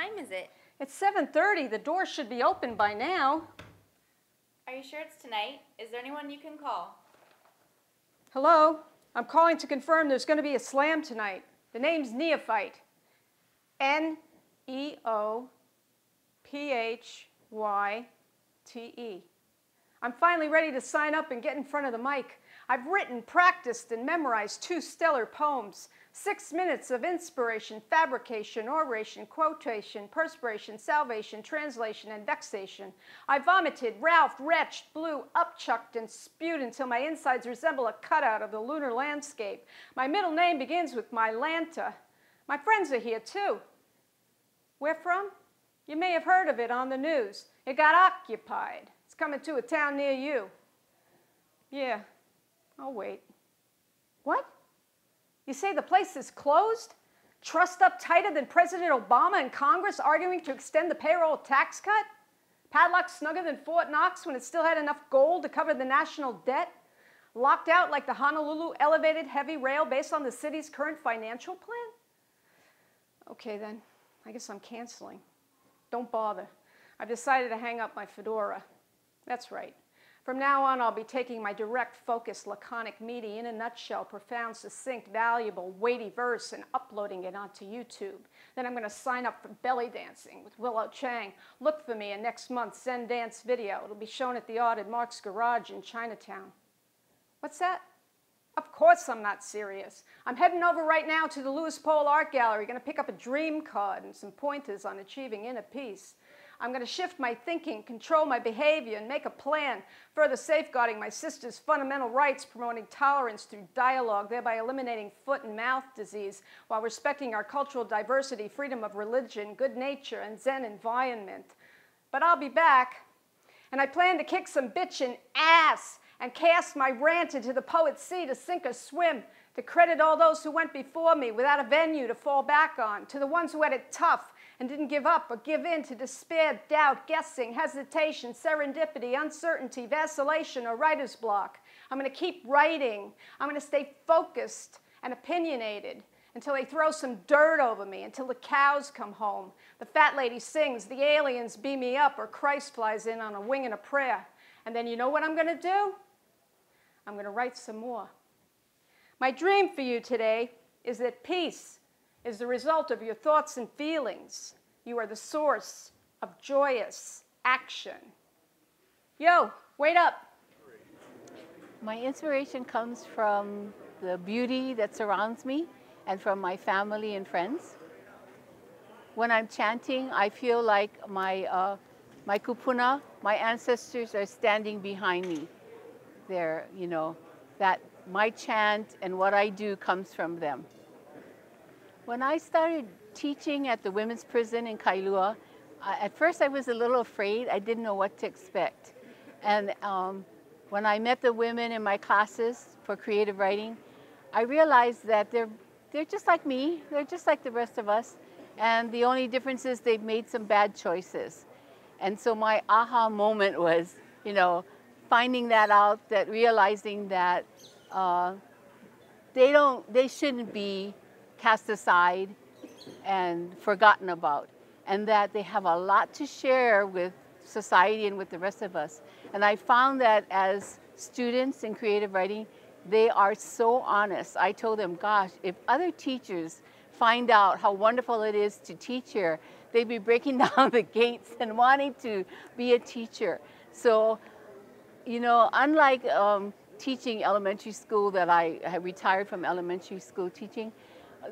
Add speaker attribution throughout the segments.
Speaker 1: time is it?
Speaker 2: It's 7:30. The door should be open by now.
Speaker 1: Are you sure it's tonight? Is there anyone you can call?
Speaker 2: Hello? I'm calling to confirm there's going to be a slam tonight. The name's Neophyte. Neophyte. I'm finally ready to sign up and get in front of the mic. I've written, practiced, and memorized 2 stellar poems. 6 minutes of inspiration, fabrication, oration, quotation, perspiration, salvation, translation, and vexation. I vomited, ralphed, retched, blew, upchucked, and spewed until my insides resemble a cutout of the lunar landscape. My middle name begins with Mylanta. My friends are here, too. Where from? You may have heard of it on the news. It got occupied. It's coming to a town near you. Yeah, I'll wait. What? You say the place is closed? Trussed up tighter than President Obama and Congress arguing to extend the payroll tax cut? Padlocked snugger than Fort Knox when it still had enough gold to cover the national debt? Locked out like the Honolulu elevated heavy rail based on the city's current financial plan? Okay then, I guess I'm canceling. Don't bother. I've decided to hang up my fedora. That's right. From now on, I'll be taking my direct, focused, laconic, meaty, in a nutshell, profound, succinct, valuable, weighty verse and uploading it onto YouTube. Then I'm going to sign up for belly dancing with Willow Chang. Look for me in next month's Zen Dance video. It'll be shown at the Art at Mark's Garage in Chinatown. What's that? Of course I'm not serious. I'm heading over right now to the Lewis Pole Art Gallery, going to pick up a dream card and some pointers on achieving inner peace. I'm going to shift my thinking, control my behavior, and make a plan, further safeguarding my sister's fundamental rights, promoting tolerance through dialogue, thereby eliminating foot and mouth disease, while respecting our cultural diversity, freedom of religion, good nature, and Zen environment. But I'll be back, and I plan to kick some bitchin' ass and cast my rant into the poet's sea to sink or swim, to credit all those who went before me without a venue to fall back on, to the ones who had it tough and didn't give up or give in to despair, doubt, guessing, hesitation, serendipity, uncertainty, vacillation, or writer's block. I'm going to keep writing. I'm going to stay focused and opinionated until they throw some dirt over me, until the cows come home, the fat lady sings, the aliens beam me up, or Christ flies in on a wing and a prayer. And then you know what I'm going to do? I'm going to write some more. My dream for you today is that peace is the result of your thoughts and feelings. You are the source of joyous action. Yo, wait up.
Speaker 3: My inspiration comes from the beauty that surrounds me and from my family and friends. When I'm chanting, I feel like my kupuna, my ancestors are standing behind me. They're, you know, that my chant and what I do comes from them. When I started teaching at the women's prison in Kailua, at first I was a little afraid. I didn't know what to expect. And when I met the women in my classes for creative writing, I realized that they're just like me. They're just like the rest of us. And the only difference is they've made some bad choices. And so my aha moment was, you know, finding that out, that realizing that they shouldn't be cast aside and forgotten about, and that they have a lot to share with society and with the rest of us. And I found that as students in creative writing, they are so honest. I told them, gosh, if other teachers find out how wonderful it is to teach here, they'd be breaking down the gates and wanting to be a teacher. So, you know, unlike teaching elementary school, that I have retired from elementary school teaching,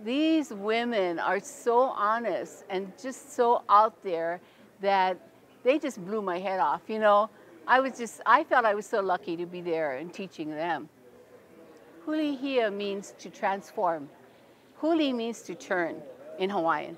Speaker 3: these women are so honest and just so out there that they just blew my head off, you know. I felt I was so lucky to be there and teaching them. Hulihia means to transform. Huli means to turn in Hawaiian.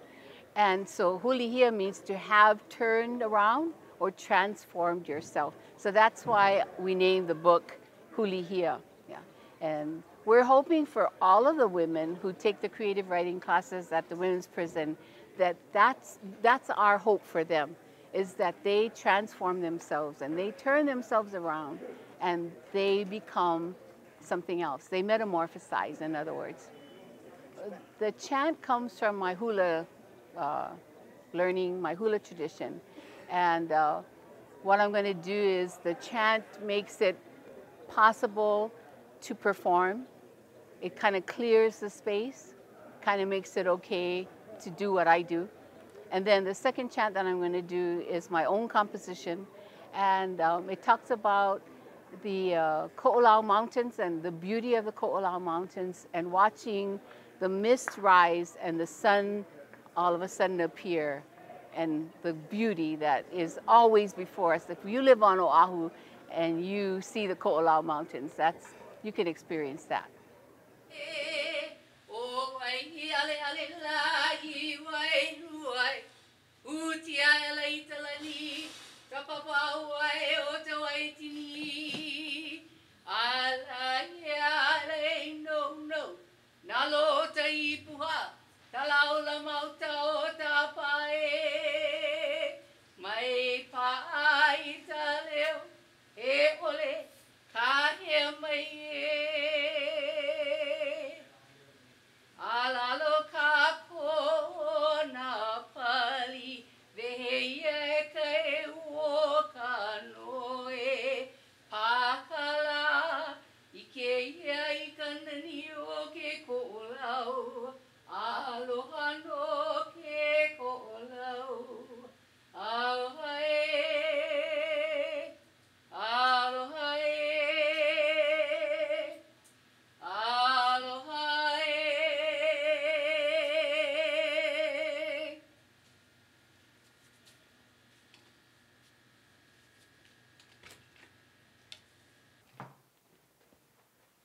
Speaker 3: And so hulihia means to have turned around or transformed yourself. So that's why we named the book Hulihia. Yeah. And we're hoping for all of the women who take the creative writing classes at the women's prison, that's our hope for them, is that they transform themselves and they turn themselves around and they become something else. They metamorphosize, in other words. The chant comes from my hula learning my hula tradition. And what I'm going to do is the chant makes it possible to perform. It kind of clears the space, kind of makes it okay to do what I do. And then the second chant that I'm going to do is my own composition. And it talks about the Ko'olau Mountains and the beauty of the Ko'olau Mountains and watching the mist rise and the sun all of a sudden appear and the beauty that is always before us. If you live on Oahu and you see the Ko'olau Mountains, you can experience that.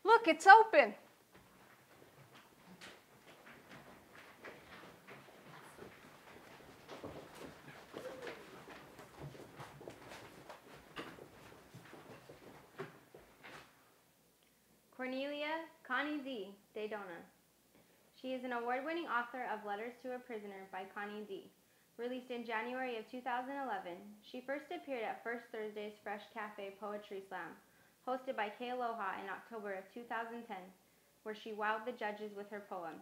Speaker 2: Look, it's open.
Speaker 1: Cornelia Connie D. Daytona. She is an award-winning author of Letters to a Prisoner by Connie D. Released in January of 2011, she first appeared at First Thursday's Fresh Cafe Poetry Slam, hosted by K Aloha in October of 2010, where she wowed the judges with her poem,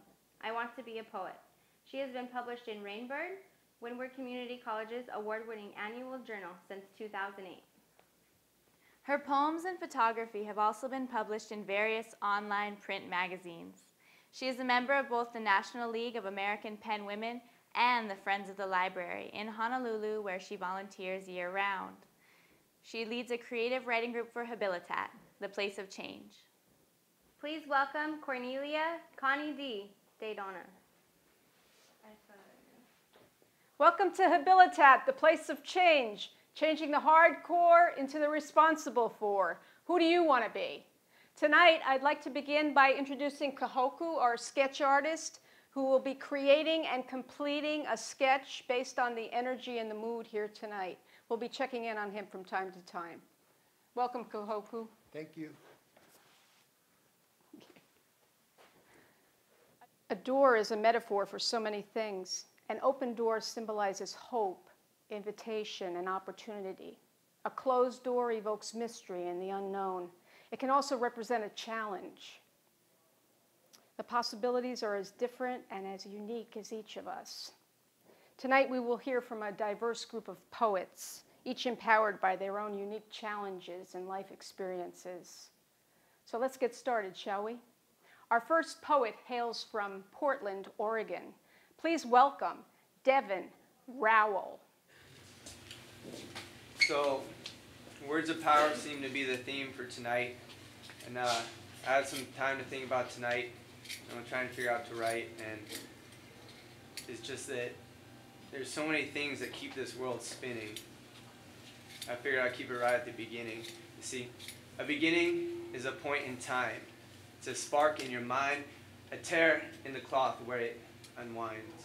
Speaker 1: I Want to Be a Poet. She has been published in Rainbird, Windward Community College's award-winning annual journal since 2008. Her poems and photography have also been published in various online print magazines. She is a member of both the National League of American Pen Women and the Friends of the Library in Honolulu, where she volunteers year-round. She leads a creative writing group for Habilitat, the place of change. Please welcome Cornelia Connie D. Daytona.
Speaker 2: Welcome to Habilitat, the place of change, changing the hardcore into the responsible for. Who do you want to be? Tonight, I'd like to begin by introducing Kahoku, our sketch artist, who will be creating and completing a sketch based on the energy and the mood here tonight. We'll be checking in on him from time to time. Welcome, Kahoku.
Speaker 4: Thank you.
Speaker 2: A door is a metaphor for so many things. An open door symbolizes hope, invitation, and opportunity. A closed door evokes mystery and the unknown. It can also represent a challenge. The possibilities are as different and as unique as each of us. Tonight we will hear from a diverse group of poets, each empowered by their own unique challenges and life experiences. So let's get started, shall we? Our first poet hails from Portland, Oregon. Please welcome Devin Rowl.
Speaker 5: So, words of power seem to be the theme for tonight. And I had some time to think about tonight. I'm trying to figure out to write. And it's just that there's so many things that keep this world spinning. I figured I'd keep it right at the beginning. You see, a beginning is a point in time. It's a spark in your mind, a tear in the cloth where it unwinds.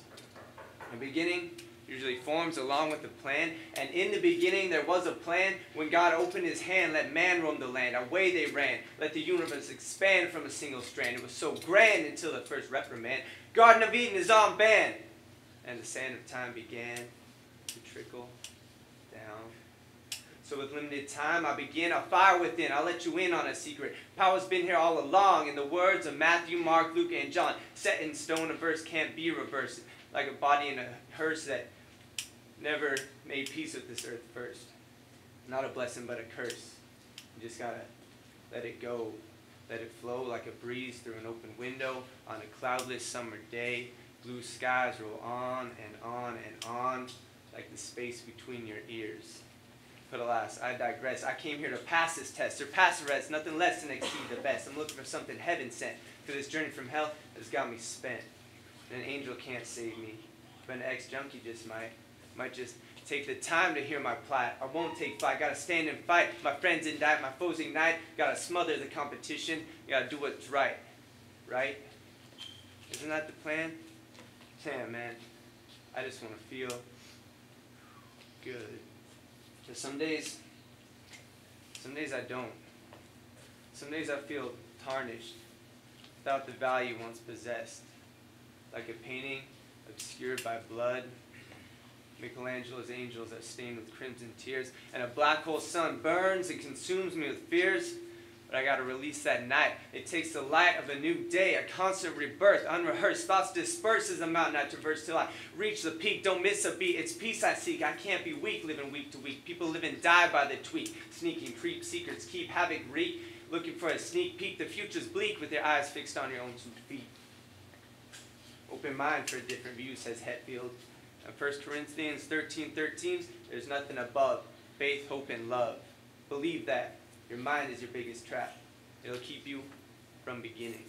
Speaker 5: A beginning usually forms along with a plan, and in the beginning there was a plan. When God opened his hand, let man roam the land. Away they ran, let the universe expand from a single strand. It was so grand until the first reprimand. Garden of Eden is on ban, and the sand of time began to trickle down. So with limited time, I begin a fire within. I'll let you in on a secret. Power's been here all along. In the words of Matthew, Mark, Luke, and John, set in stone, a verse can't be reversed. Like a body in a hearse that never made peace with this earth first. Not a blessing, but a curse. You just gotta let it go. Let it flow like a breeze through an open window on a cloudless summer day. Blue skies roll on and on and on like the space between your ears. But alas, I digress. I came here to pass this test, surpass the rest, nothing less than exceed the best. I'm looking for something heaven sent, for this journey from hell has got me spent. And an angel can't save me, but an ex-junkie just might just take the time to hear my plight. I won't take flight, gotta stand and fight. My friends indict, my foes ignite. Gotta smother the competition, gotta do what's right. Right? Isn't that the plan? Damn, man. I just want to feel good. But some days I don't. Some days I feel tarnished, without the value once possessed. Like a painting obscured by blood. Michelangelo's angels are stained with crimson tears, and a black hole sun burns and consumes me with fears. But I gotta release that night. It takes the light of a new day, a constant rebirth, unrehearsed. Thoughts disperse as the mountain I traverse till I reach the peak. Don't miss a beat, it's peace I seek. I can't be weak, living week to week. People live and die by the tweet. Sneaking creep, secrets keep, havoc wreak. Looking for a sneak peek, the future's bleak with your eyes fixed on your own 2 feet. Open mind for a different view, says Hetfield. In 1 Corinthians 13:13, there's nothing above faith, hope, and love. Believe that. Your mind is your biggest trap. It'll keep you from beginning.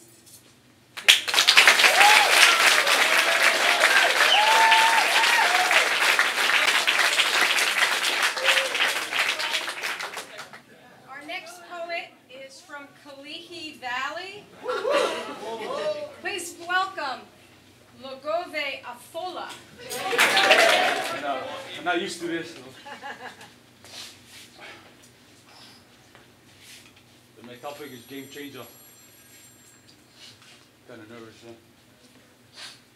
Speaker 2: Our next poet is from Kalihi Valley. Please welcome Logove Afola.
Speaker 4: I'm not used to this. So. My topic is game changer. Kind of nervous, huh?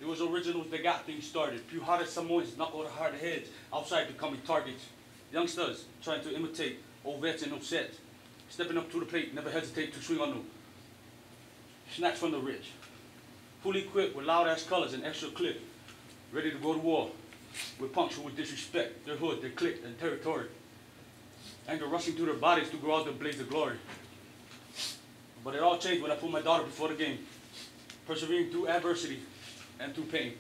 Speaker 4: It was originals that got things started. Few hearted Samoans knuckle the hard heads outside becoming targets. Youngsters trying to imitate old vets and no sets. Stepping up to the plate, never hesitate to swing on them. Snacks from the rich. Fully equipped with loud ass colors and extra clip. Ready to go to war with punks who would disrespect their hood, their clique, and territory. Anger rushing through their bodies to grow out their blaze of glory. But it all changed when I put my daughter before the game, persevering through adversity and through pain.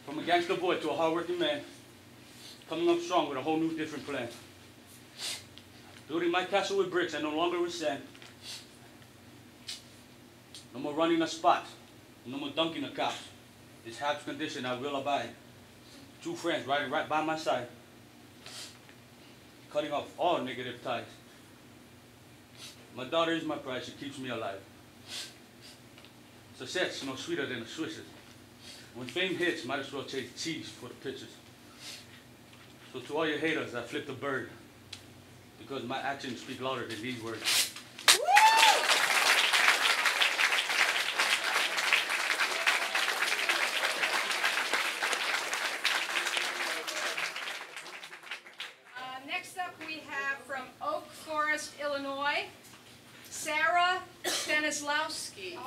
Speaker 4: From a gangster boy to a hardworking man, coming up strong with a whole new different plan. Building my castle with bricks and no longer with sand. No more running a spot, no more dunking a cops. This Habs condition I will abide. 2 friends riding right by my side, cutting off all negative ties. My daughter is my pride, she keeps me alive. Success no sweeter than the Swisses. When fame hits, might as well chase cheese for the pictures. So to all your haters, I flipped the bird, because my actions speak louder than these words.
Speaker 2: Next up we have from Oak Forest, Illinois, Sarah Stanislowski.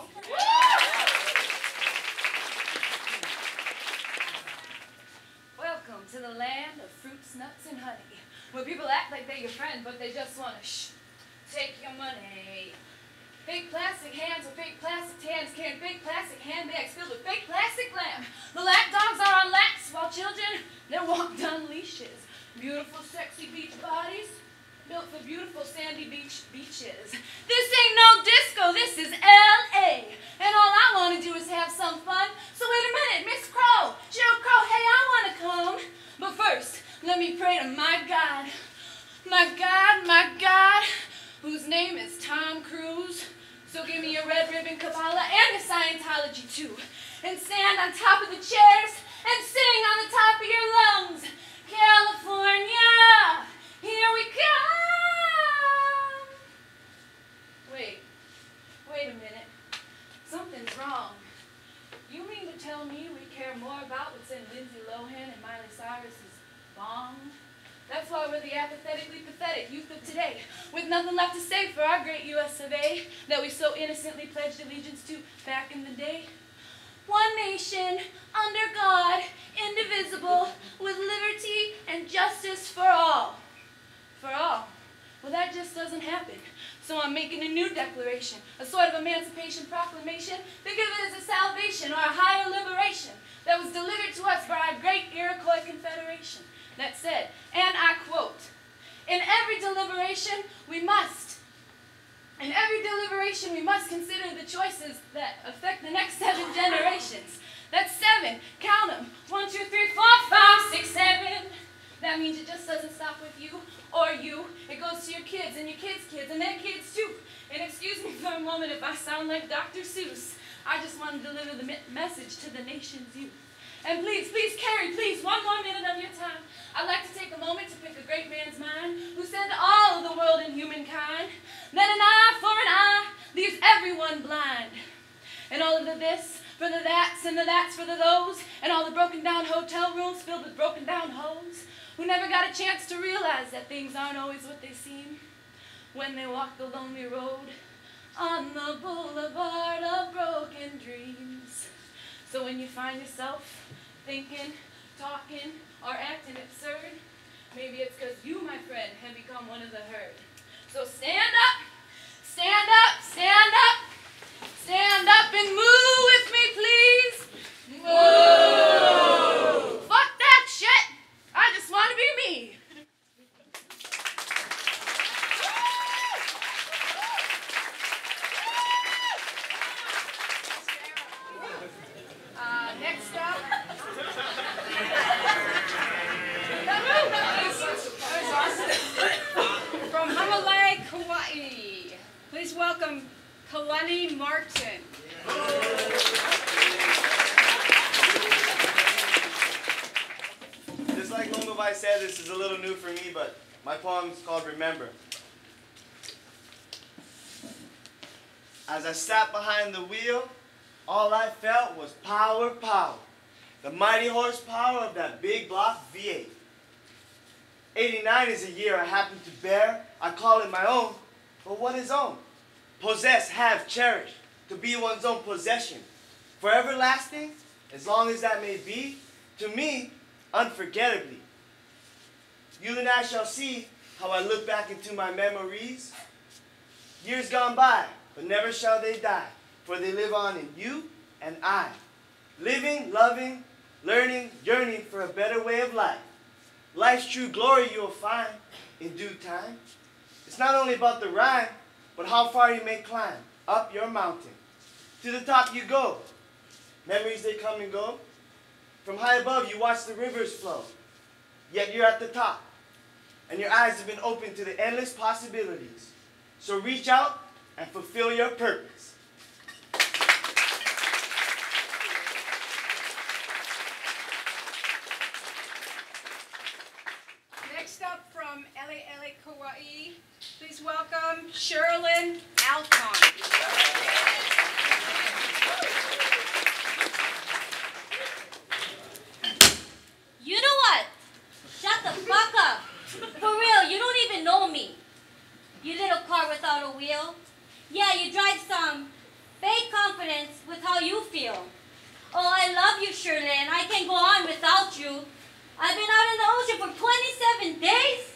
Speaker 6: Welcome to the land of fruits, nuts, and honey, where people act like they're your friend, but they just want to take your money. Fake plastic hands with fake plastic tans carrying fake plastic handbags filled with fake plastic glam. The lap dogs are on laps, while children, they're walked on leashes. Beautiful, sexy beach bodies, built for beautiful sandy beaches. This ain't no disco, this is L.A. And all I want to do is have some fun. So wait a minute, Miss Crow, Joe Crow, hey, I want to come. But first, let me pray to my God, whose name is Tom Cruise. So give me your red ribbon Kabbalah and your Scientology too. And stand on top of the chairs and sing on the top of your lungs. California, here we come. Wait a minute. Something's wrong. You mean to tell me we care more about what's in Lindsay Lohan and Miley Cyrus's bong? That's why we're the apathetically pathetic youth of today, with nothing left to say for our great U.S. of A. that we so innocently pledged allegiance to back in the day. One nation, under God, indivisible, with liberty and justice for all. For all. Well, that just doesn't happen. So I'm making a new declaration, a sort of emancipation proclamation. Think of it as a salvation or a higher liberation that was delivered to us by our great Iroquois Confederation. That said, and I quote, in every deliberation we must consider the choices that affect the next 7 generations. That's 7, count them, 1, 2, 3, 4, 5, 6, 7. That means it just doesn't stop with you or you. It goes to your kids and your kids' kids and their kids too. And excuse me for a moment if I sound like Dr. Seuss. I just want to deliver the message to the nation's youth. And please, Carrie, please, one more minute of your time. I'd like to take a moment to pick a great man's mind who said to all of the world and humankind that an eye for an eye leaves everyone blind. And all of the this for the that's and the that's for the those, and all the broken down hotel rooms filled with broken down hoes who never got a chance to realize that things aren't always what they seem when they walk the lonely road on the boulevard of broken dreams. So when you find yourself thinking, talking, or acting absurd, maybe it's because you, my friend, have become one of the herd. So stand up, stand up, stand up, stand up and move with me, please. Move! Fuck that shit! I just want to be me.
Speaker 2: Next up, from Honolulu, Kauai, please welcome Colen Martin.
Speaker 7: Just like Longobai said, this is a little new for me, but my poem is called Remember. As I sat behind the wheel, all I felt was power, power. The mighty horsepower of that big block V8. 89 is a year I happen to bear. I call it my own, but what is own? Possess, have, cherish, to be one's own possession. Forever lasting, as long as that may be, to me, unforgettably. You and I shall see how I look back into my memories. Years gone by, but never shall they die, for they live on in you and I. Living, loving, learning, yearning for a better way of life. Life's true glory you'll find in due time. It's not only about the rhyme, but how far you may climb up your mountain. To the top you go. Memories, they come and go. From high above you watch the rivers flow. Yet you're at the top. And your eyes have been open to the endless possibilities. So reach out and fulfill your purpose.
Speaker 2: Next up from Ele, Kauai, please welcome Cherylyn, Alcon.
Speaker 8: You know what? Shut the fuck up. For real, you don't even know me. You little car without a wheel. Yeah, you drive some fake confidence with how you feel. Oh, I love you, Shirley, I can't go on without you. I've been out in the ocean for 27 days.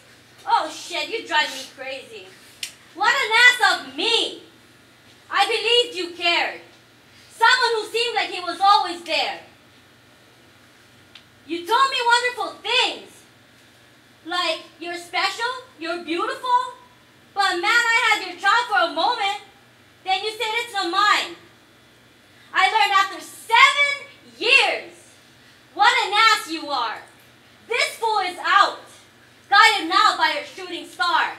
Speaker 8: Oh shit, you drive me crazy. What an ass of me. I believed you cared. Someone who seemed like he was always there. You told me wonderful things. Like, you're special, you're beautiful. But man, I had your child for a moment. Then you said it's not mine. I learned after 7 years. What an ass you are. This fool is out. Guided now by a shooting star.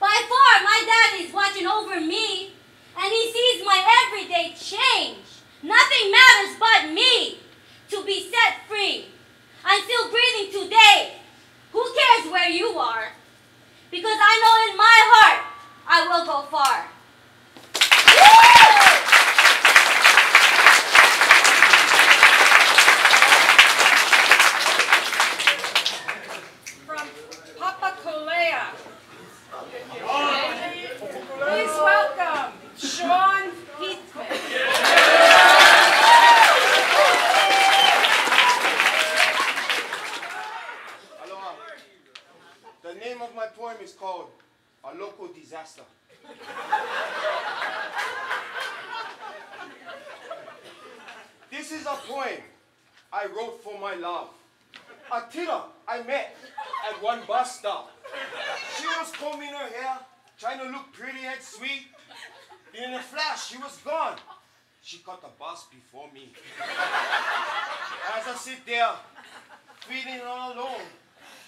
Speaker 8: By far, my daddy's watching over me. And he sees my everyday change. Nothing matters but me. To be set free. I'm still breathing today. Who cares where you are? Because I know in my heart, I will go far.
Speaker 2: From Papakolea, please welcome Sean Heathman.
Speaker 9: The name of my poem is called A Local Disaster. This is a poem I wrote for my love. A tita I met at one bus stop. She was combing her hair, trying to look pretty and sweet. In a flash, she was gone. She caught the bus before me. As I sit there, feeling all alone,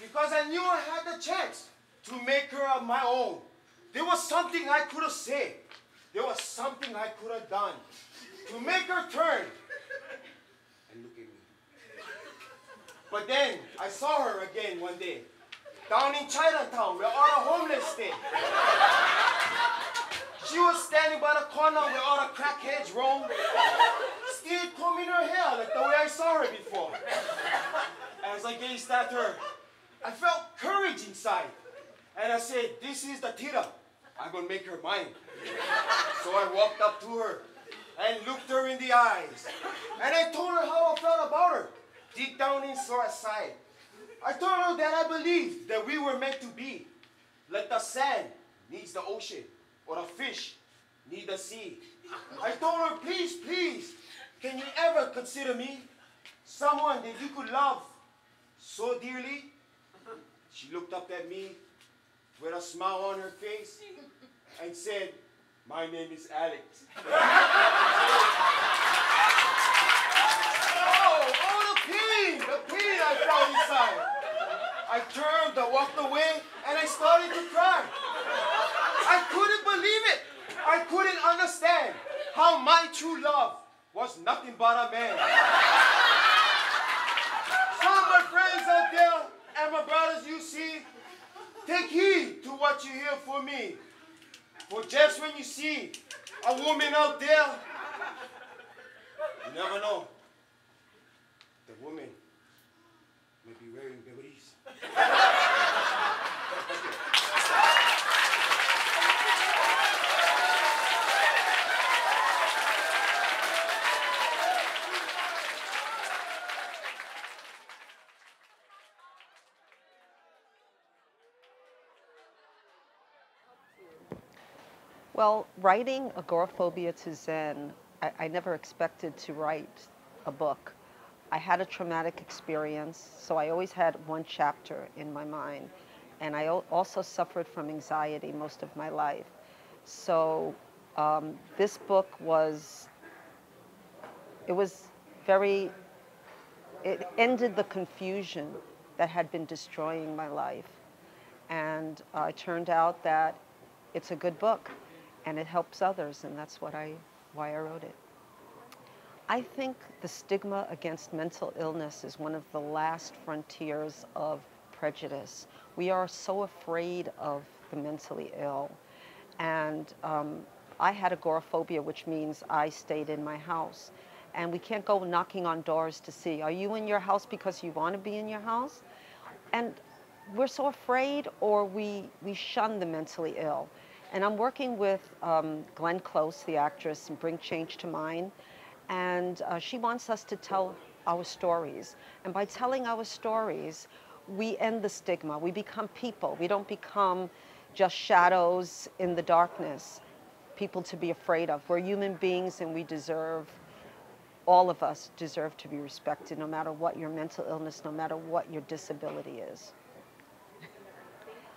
Speaker 9: because I knew I had the chance to make her of my own. There was something I could have said. There was something I could have done to make her turn and look at me. But then I saw her again one day, down in Chinatown where all the homeless stay. She was standing by the corner where all the crackheads roam, still combing her hair like the way I saw her before. As I gazed at her, I felt courage inside. And I said, this is the tita. I'm going to make her mine. So I walked up to her and looked her in the eyes. And I told her how I felt about her, deep down inside. I told her that I believed that we were meant to be. Like the sand needs the ocean, or the fish need the sea. I told her, please, please, can you ever consider me someone that you could love so dearly? She looked up at me with a smile on her face and said, my name is Alex. Oh, the pain I felt inside. I turned, I walked away, and I started to cry. I couldn't believe it. I couldn't understand how my true love was nothing but a man. Some of my friends out there and my brothers you see, take heed to what you hear from me. For just when you see a woman out there, you never know. The woman may be wearing Beverly's.
Speaker 10: Well, writing Agoraphobia to Zen, I never expected to write a book. I had a traumatic experience, so I always had one chapter in my mind. And I also suffered from anxiety most of my life. So this book it ended the confusion that had been destroying my life. And it turned out that it's a good book. And it helps others, and that's why I wrote it. I think the stigma against mental illness is one of the last frontiers of prejudice. We are so afraid of the mentally ill. And I had agoraphobia, which means I stayed in my house. And we can't go knocking on doors to see, are you in your house because you want to be in your house? And we're so afraid, or we shun the mentally ill. And I'm working with Glenn Close, the actress, in Bring Change to Mind. And she wants us to tell our stories. And by telling our stories, we end the stigma. We become people. We don't become just shadows in the darkness, people to be afraid of. We're human beings, and we deserve, all of us deserve to be respected, no matter what your mental illness, no matter what your disability is.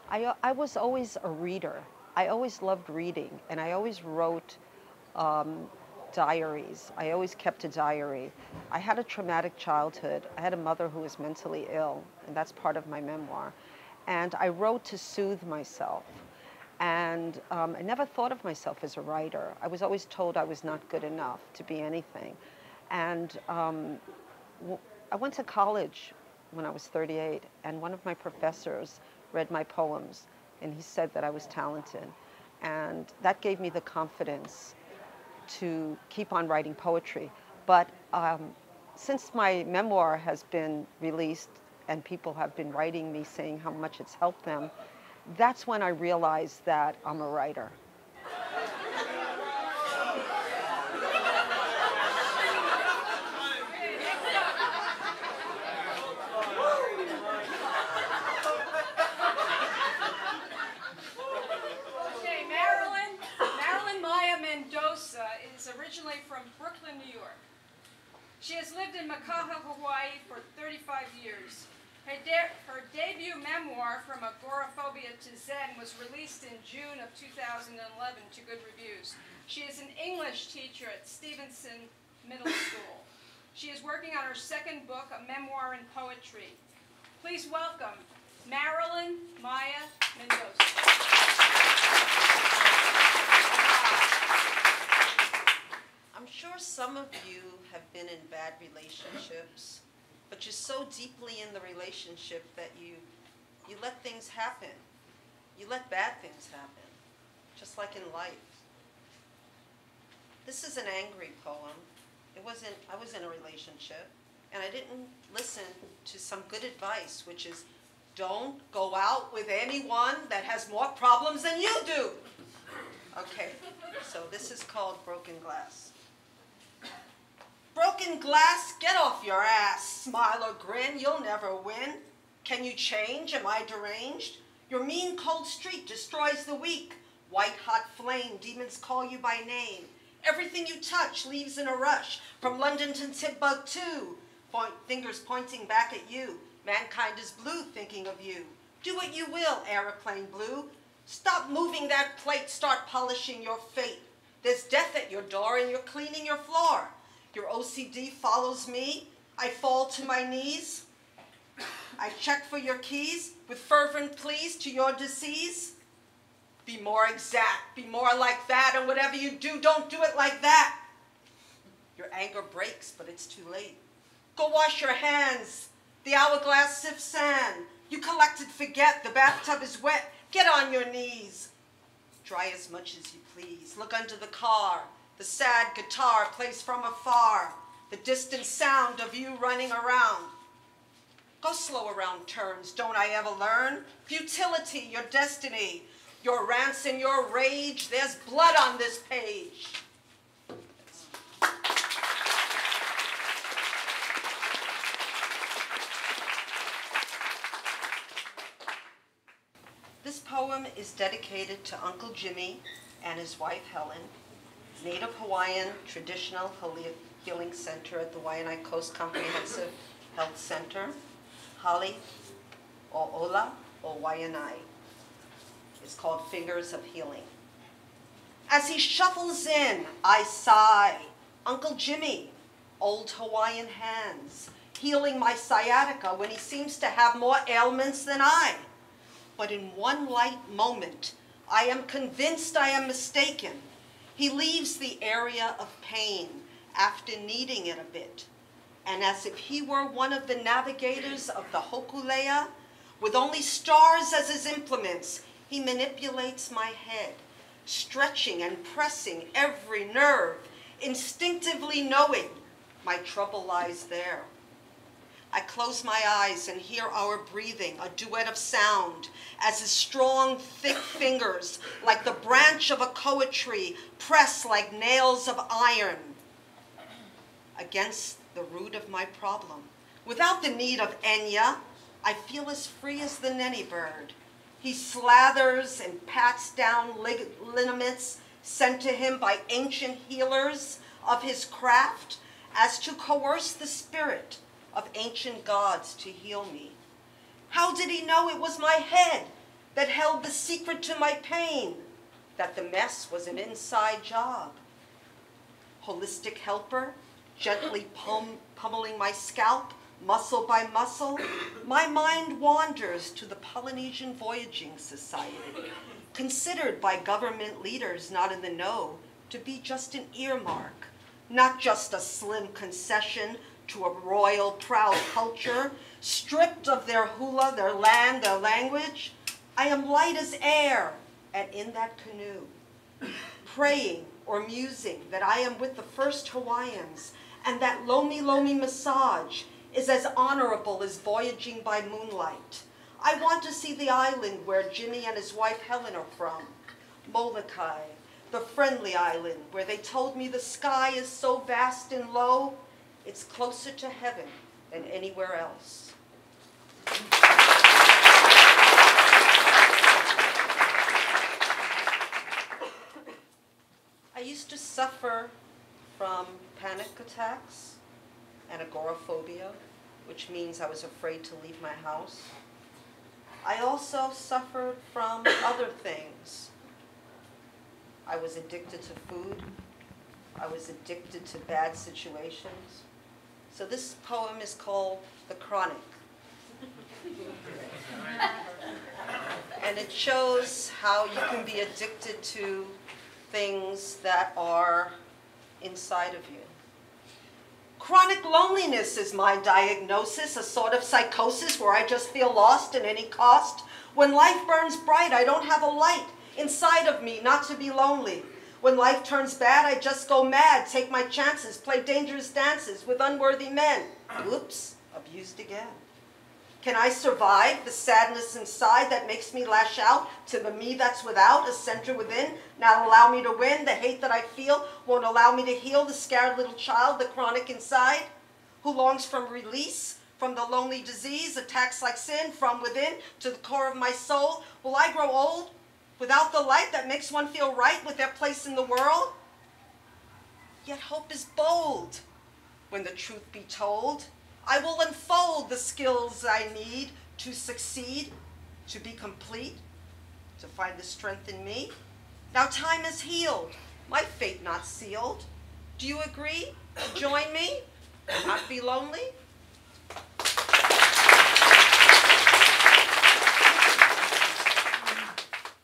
Speaker 10: I was always a reader. I always loved reading, and I always wrote diaries. I always kept a diary. I had a traumatic childhood. I had a mother who was mentally ill, and that's part of my memoir. And I wrote to soothe myself. And I never thought of myself as a writer. I was always told I was not good enough to be anything. And I went to college when I was 38, and one of my professors read my poems, and he said that I was talented. And that gave me the confidence to keep on writing poetry. But since my memoir has been released and people have been writing me saying how much it's helped them, that's when I realized that I'm a writer.
Speaker 2: She has lived in Makaha, Hawaii for 35 years. Her debut memoir, From Agoraphobia to Zen, was released in June of 2011 to good reviews. She is an English teacher at Stevenson Middle School. She is working on her second book, A Memoir in Poetry. Please welcome Marilyn Maya Mendosa.
Speaker 10: I'm sure some of you have been in bad relationships, but you're so deeply in the relationship that you let things happen. You let bad things happen, just like in life. This is an angry poem. I was in a relationship, and I didn't listen to some good advice, which is, don't go out with anyone that has more problems than you do. Okay, so this is called Broken Glass. Broken glass, get off your ass. Smile or grin, you'll never win. Can you change? Am I deranged? Your mean cold street destroys the weak. White hot flame, demons call you by name. Everything you touch leaves in a rush. From London to Timbuktu, fingers pointing back at you. Mankind is blue thinking of you. Do what you will, aeroplane blue. Stop moving that plate, start polishing your fate. There's death at your door and you're cleaning your floor. Your OCD follows me. I fall to my knees. I check for your keys with fervent pleas to your disease. Be more exact, be more like that, and whatever you do, don't do it like that. Your anger breaks, but it's too late. Go wash your hands. The hourglass sifts sand. You collected forget, the bathtub is wet. Get on your knees. Dry as much as you please. Look under the car. The sad guitar plays from afar. The distant sound of you running around. Go slow around turns, don't I ever learn? Futility, your destiny. Your rants and your rage, there's blood on this page. This poem is dedicated to Uncle Jimmy and his wife Helen, Native Hawaiian Traditional Healing Center at the Waianae Coast Comprehensive Health Center, Hali O'Ola o Waianae. It's called Fingers of Healing. As he shuffles in, I sigh. Uncle Jimmy, old Hawaiian hands, healing my sciatica when he seems to have more ailments than I. But in one light moment, I am convinced I am mistaken. He leaves the area of pain after kneading it a bit. And as if he were one of the navigators of the Hokulea, with only stars as his implements, he manipulates my head, stretching and pressing every nerve, instinctively knowing my trouble lies there. I close my eyes and hear our breathing, a duet of sound, as his strong, thick fingers, like the branch of a koa tree, press like nails of iron against the root of my problem. Without the need of Enya, I feel as free as the nenny bird. He slathers and pats down lineaments sent to him by ancient healers of his craft as to coerce the spirit of ancient gods to heal me. How did he know it was my head that held the secret to my pain, that the mess was an inside job? Holistic helper, gently pummeling my scalp, muscle by muscle, my mind wanders to the Polynesian Voyaging Society, considered by government leaders not in the know to be just an earmark, not just a slim concession to a royal proud culture, stripped of their hula, their land, their language. I am light as air and in that canoe, praying or musing that I am with the first Hawaiians and that Lomi Lomi massage is as honorable as voyaging by moonlight. I want to see the island where Jimmy and his wife Helen are from, Molokai, the friendly island where they told me the sky is so vast and low, it's closer to heaven than anywhere else. I used to suffer from panic attacks, which means I was afraid to leave my house. I also suffered from other things. I was addicted to food. I was addicted to bad situations. So this poem is called The Chronic. And it shows how you can be addicted to things that are inside of you. Chronic loneliness is my diagnosis, a sort of psychosis where I just feel lost at any cost. When life burns bright, I don't have a light inside of me not to be lonely. When life turns bad, I just go mad, take my chances, play dangerous dances with unworthy men. Oops, abused again. Can I survive the sadness inside that makes me lash out to the me that's without, a center within, not allow me to win? The hate that I feel won't allow me to heal the scared little child, the chronic inside, who longs for release from the lonely disease, attacks like sin from within to the core of my soul. Will I grow old without the light that makes one feel right with their place in the world? Yet hope is bold when the truth be told. I will unfold the skills I need to succeed, to be complete, to find the strength in me. Now time is healed, my fate not sealed. Do you agree to join me, not be lonely?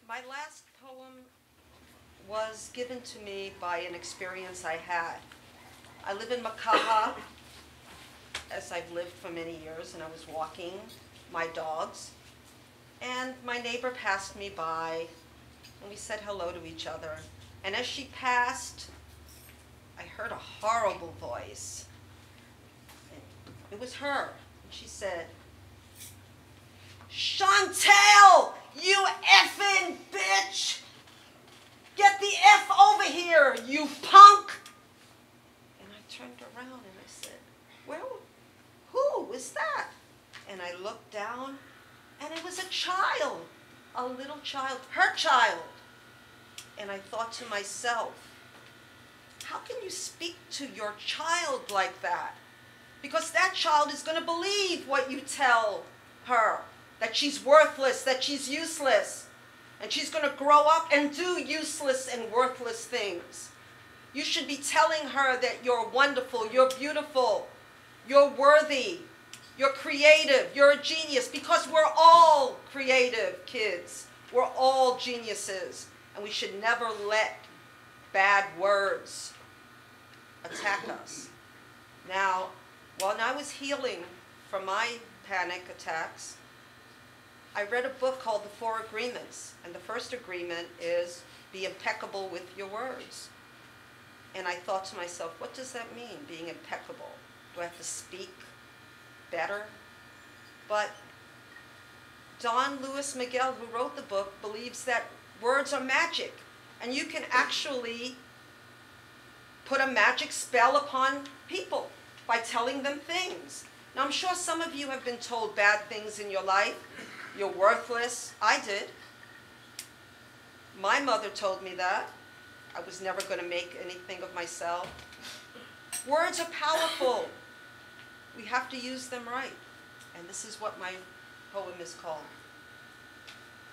Speaker 10: My last poem was given to me by an experience I had. I live in Makaha, as I've lived for many years, and I was walking my dogs, and my neighbor passed me by, and we said hello to each other. And as she passed, I heard a horrible voice. It was her. And she said, "Chantel, you effing bitch! Get the F over here, you punk!" And I turned around and I said, who is that? And I looked down, and it was a child, a little child, her child. And I thought to myself, how can you speak to your child like that? Because that child is going to believe what you tell her, that she's worthless, that she's useless. And she's going to grow up and do useless and worthless things. You should be telling her that you're wonderful, you're beautiful, you're worthy, you're creative, you're a genius, because we're all creative kids. We're all geniuses, and we should never let bad words attack us. Now, when I was healing from my panic attacks, I read a book called The 4 Agreements, and the first agreement is be impeccable with your words. And I thought to myself, what does that mean, being impeccable? Do I have to speak better? But Don Luis Miguel, who wrote the book, believes that words are magic, and you can actually put a magic spell upon people by telling them things. Now, I'm sure some of you have been told bad things in your life. You're worthless. I did. My mother told me that. I was never going to make anything of myself. Words are powerful. We have to use them right. And this is what my poem is called.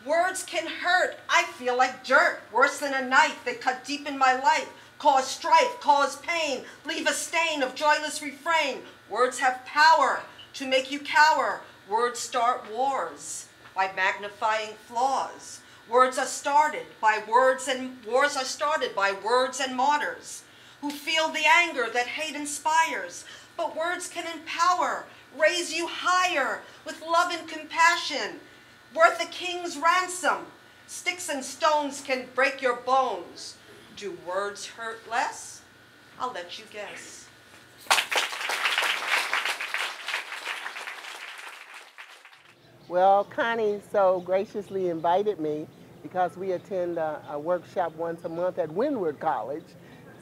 Speaker 10: Words can hurt. I feel like dirt, worse than a knife. They cut deep in my life, cause strife, cause pain, leave a stain of joyless refrain. Words have power to make you cower. Words start wars by magnifying flaws. Words are started by words, and wars are started by words and martyrs who feel the anger that hate inspires. But words can empower, raise you higher with love and compassion, worth a king's ransom. Sticks and stones can break your bones. Do words hurt less? I'll let you guess.
Speaker 11: Well, Connie so graciously invited me because we attend a workshop once a month at Windward College.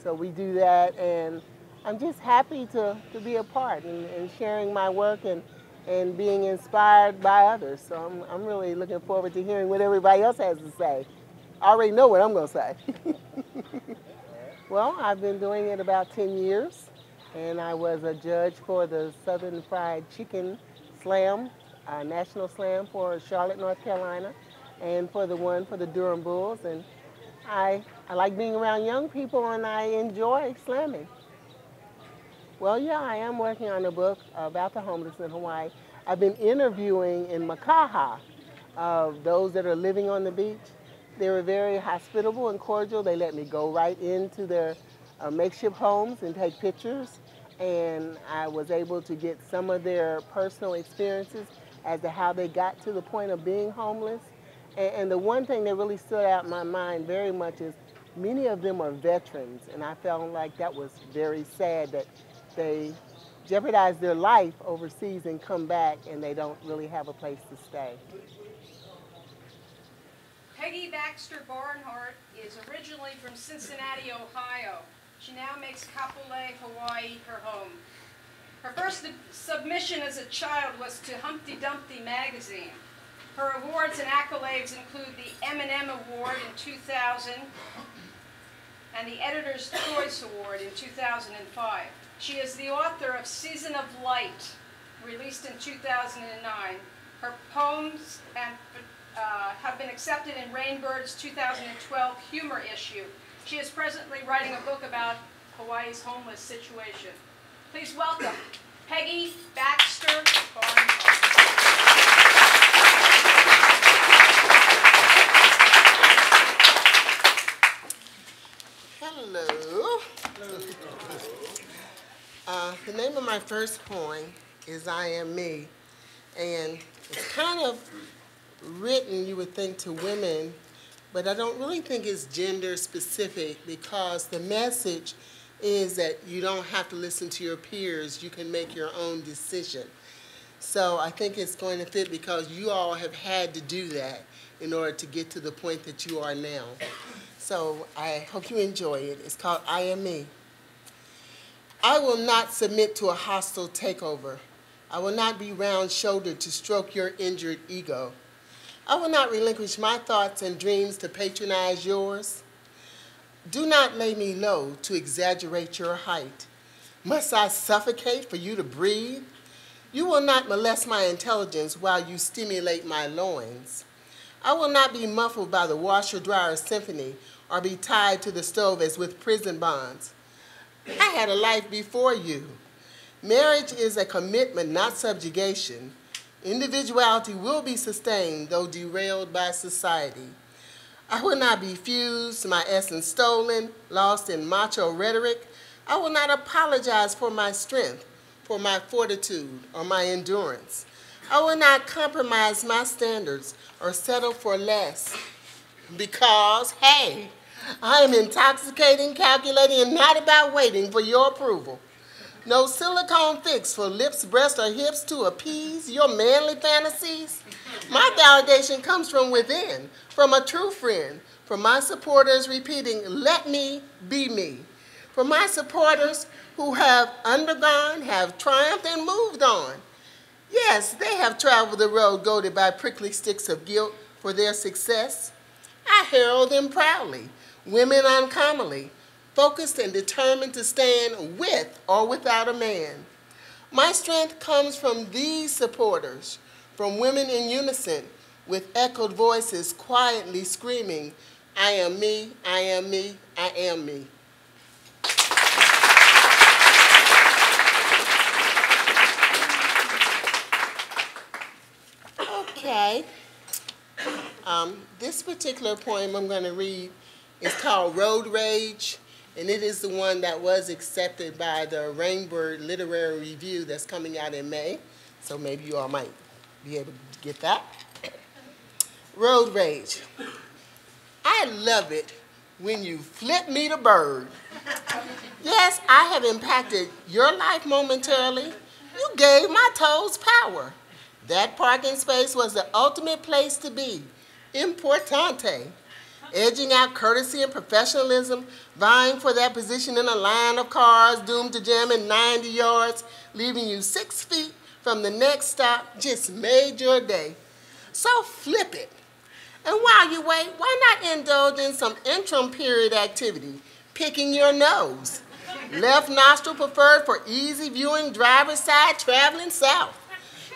Speaker 11: So we do that, and I'm just happy to be a part and sharing my work and being inspired by others. So I'm really looking forward to hearing what everybody else has to say. I already know what I'm going to say. Well, I've been doing it about 10 years. and I was a judge for the Southern Fried Chicken Slam, National Slam for Charlotte, North Carolina, and for the one for the Durham Bulls. And I like being around young people, and I enjoy slamming. Well, yeah, I am working on a book about the homeless in Hawaii. I've been interviewing in Makaha those that are living on the beach. They were very hospitable and cordial. They let me go right into their makeshift homes and take pictures. And I was able to get some of their personal experiences as to how they got to the point of being homeless. And the one thing that really stood out in my mind very much is many of them are veterans. And I felt like that was very sad that they jeopardize their life overseas and come back and they don't really have a place to stay.
Speaker 2: Peggy Baxter-Barnhardt is originally from Cincinnati, Ohio. She now makes Kapolei, Hawaii, her home. Her first submission as a child was to Humpty Dumpty magazine. Her awards and accolades include the M&M Award in 2000 and the Editor's Choice Award in 2005. She is the author of Season of Light, released in 2009. Her poems have been accepted in Rainbird's 2012 humor issue. She is presently writing a book about Hawaii's homeless situation. Please welcome Peggy Baxter-Barnhardt.
Speaker 12: Hello. The name of my first poem is I Am Me, and it's kind of written, you would think, to women, but I don't really think it's gender specific because the message is that you don't have to listen to your peers, you can make your own decision. So I think it's going to fit because you all have had to do that in order to get to the point that you are now. So I hope you enjoy it. It's called I Am Me. I will not submit to a hostile takeover. I will not be round-shouldered to stroke your injured ego. I will not relinquish my thoughts and dreams to patronize yours. Do not lay me low to exaggerate your height. Must I suffocate for you to breathe? You will not molest my intelligence while you stimulate my loins. I will not be muffled by the washer-dryer symphony or be tied to the stove as with prison bonds. I had a life before you. Marriage is a commitment, not subjugation. Individuality will be sustained, though derailed by society. I will not be fused, my essence stolen, lost in macho rhetoric. I will not apologize for my strength, for my fortitude, or my endurance. I will not compromise my standards or settle for less. Because, hey, I am intoxicating, calculating, and not about waiting for your approval. No silicone fix for lips, breasts, or hips to appease your manly fantasies. My validation comes from within, from a true friend, from my supporters repeating, let me be me. From my supporters who have undergone, have triumphed, and moved on. Yes, they have traveled the road goaded by prickly sticks of guilt for their success. I herald them proudly, women uncommonly, focused and determined to stand with or without a man. My strength comes from these supporters, from women in unison, with echoed voices quietly screaming, I am me, I am me, I am me. Okay. This particular poem I'm going to read is called Road Rage, and it is the one that was accepted by the Rainbird Literary Review that's coming out in May, so maybe you all might be able to get that. Road Rage. I love it when you flip me the bird. Yes, I have impacted your life momentarily. You gave my toes power. That parking space was the ultimate place to be. Importante. Edging out courtesy and professionalism, vying for that position in a line of cars doomed to jam in 90 yards, leaving you 6 feet from the next stop just made your day. So flip it. And while you wait, why not indulge in some interim period activity, picking your nose? Left nostril preferred for easy viewing, driver's side traveling south.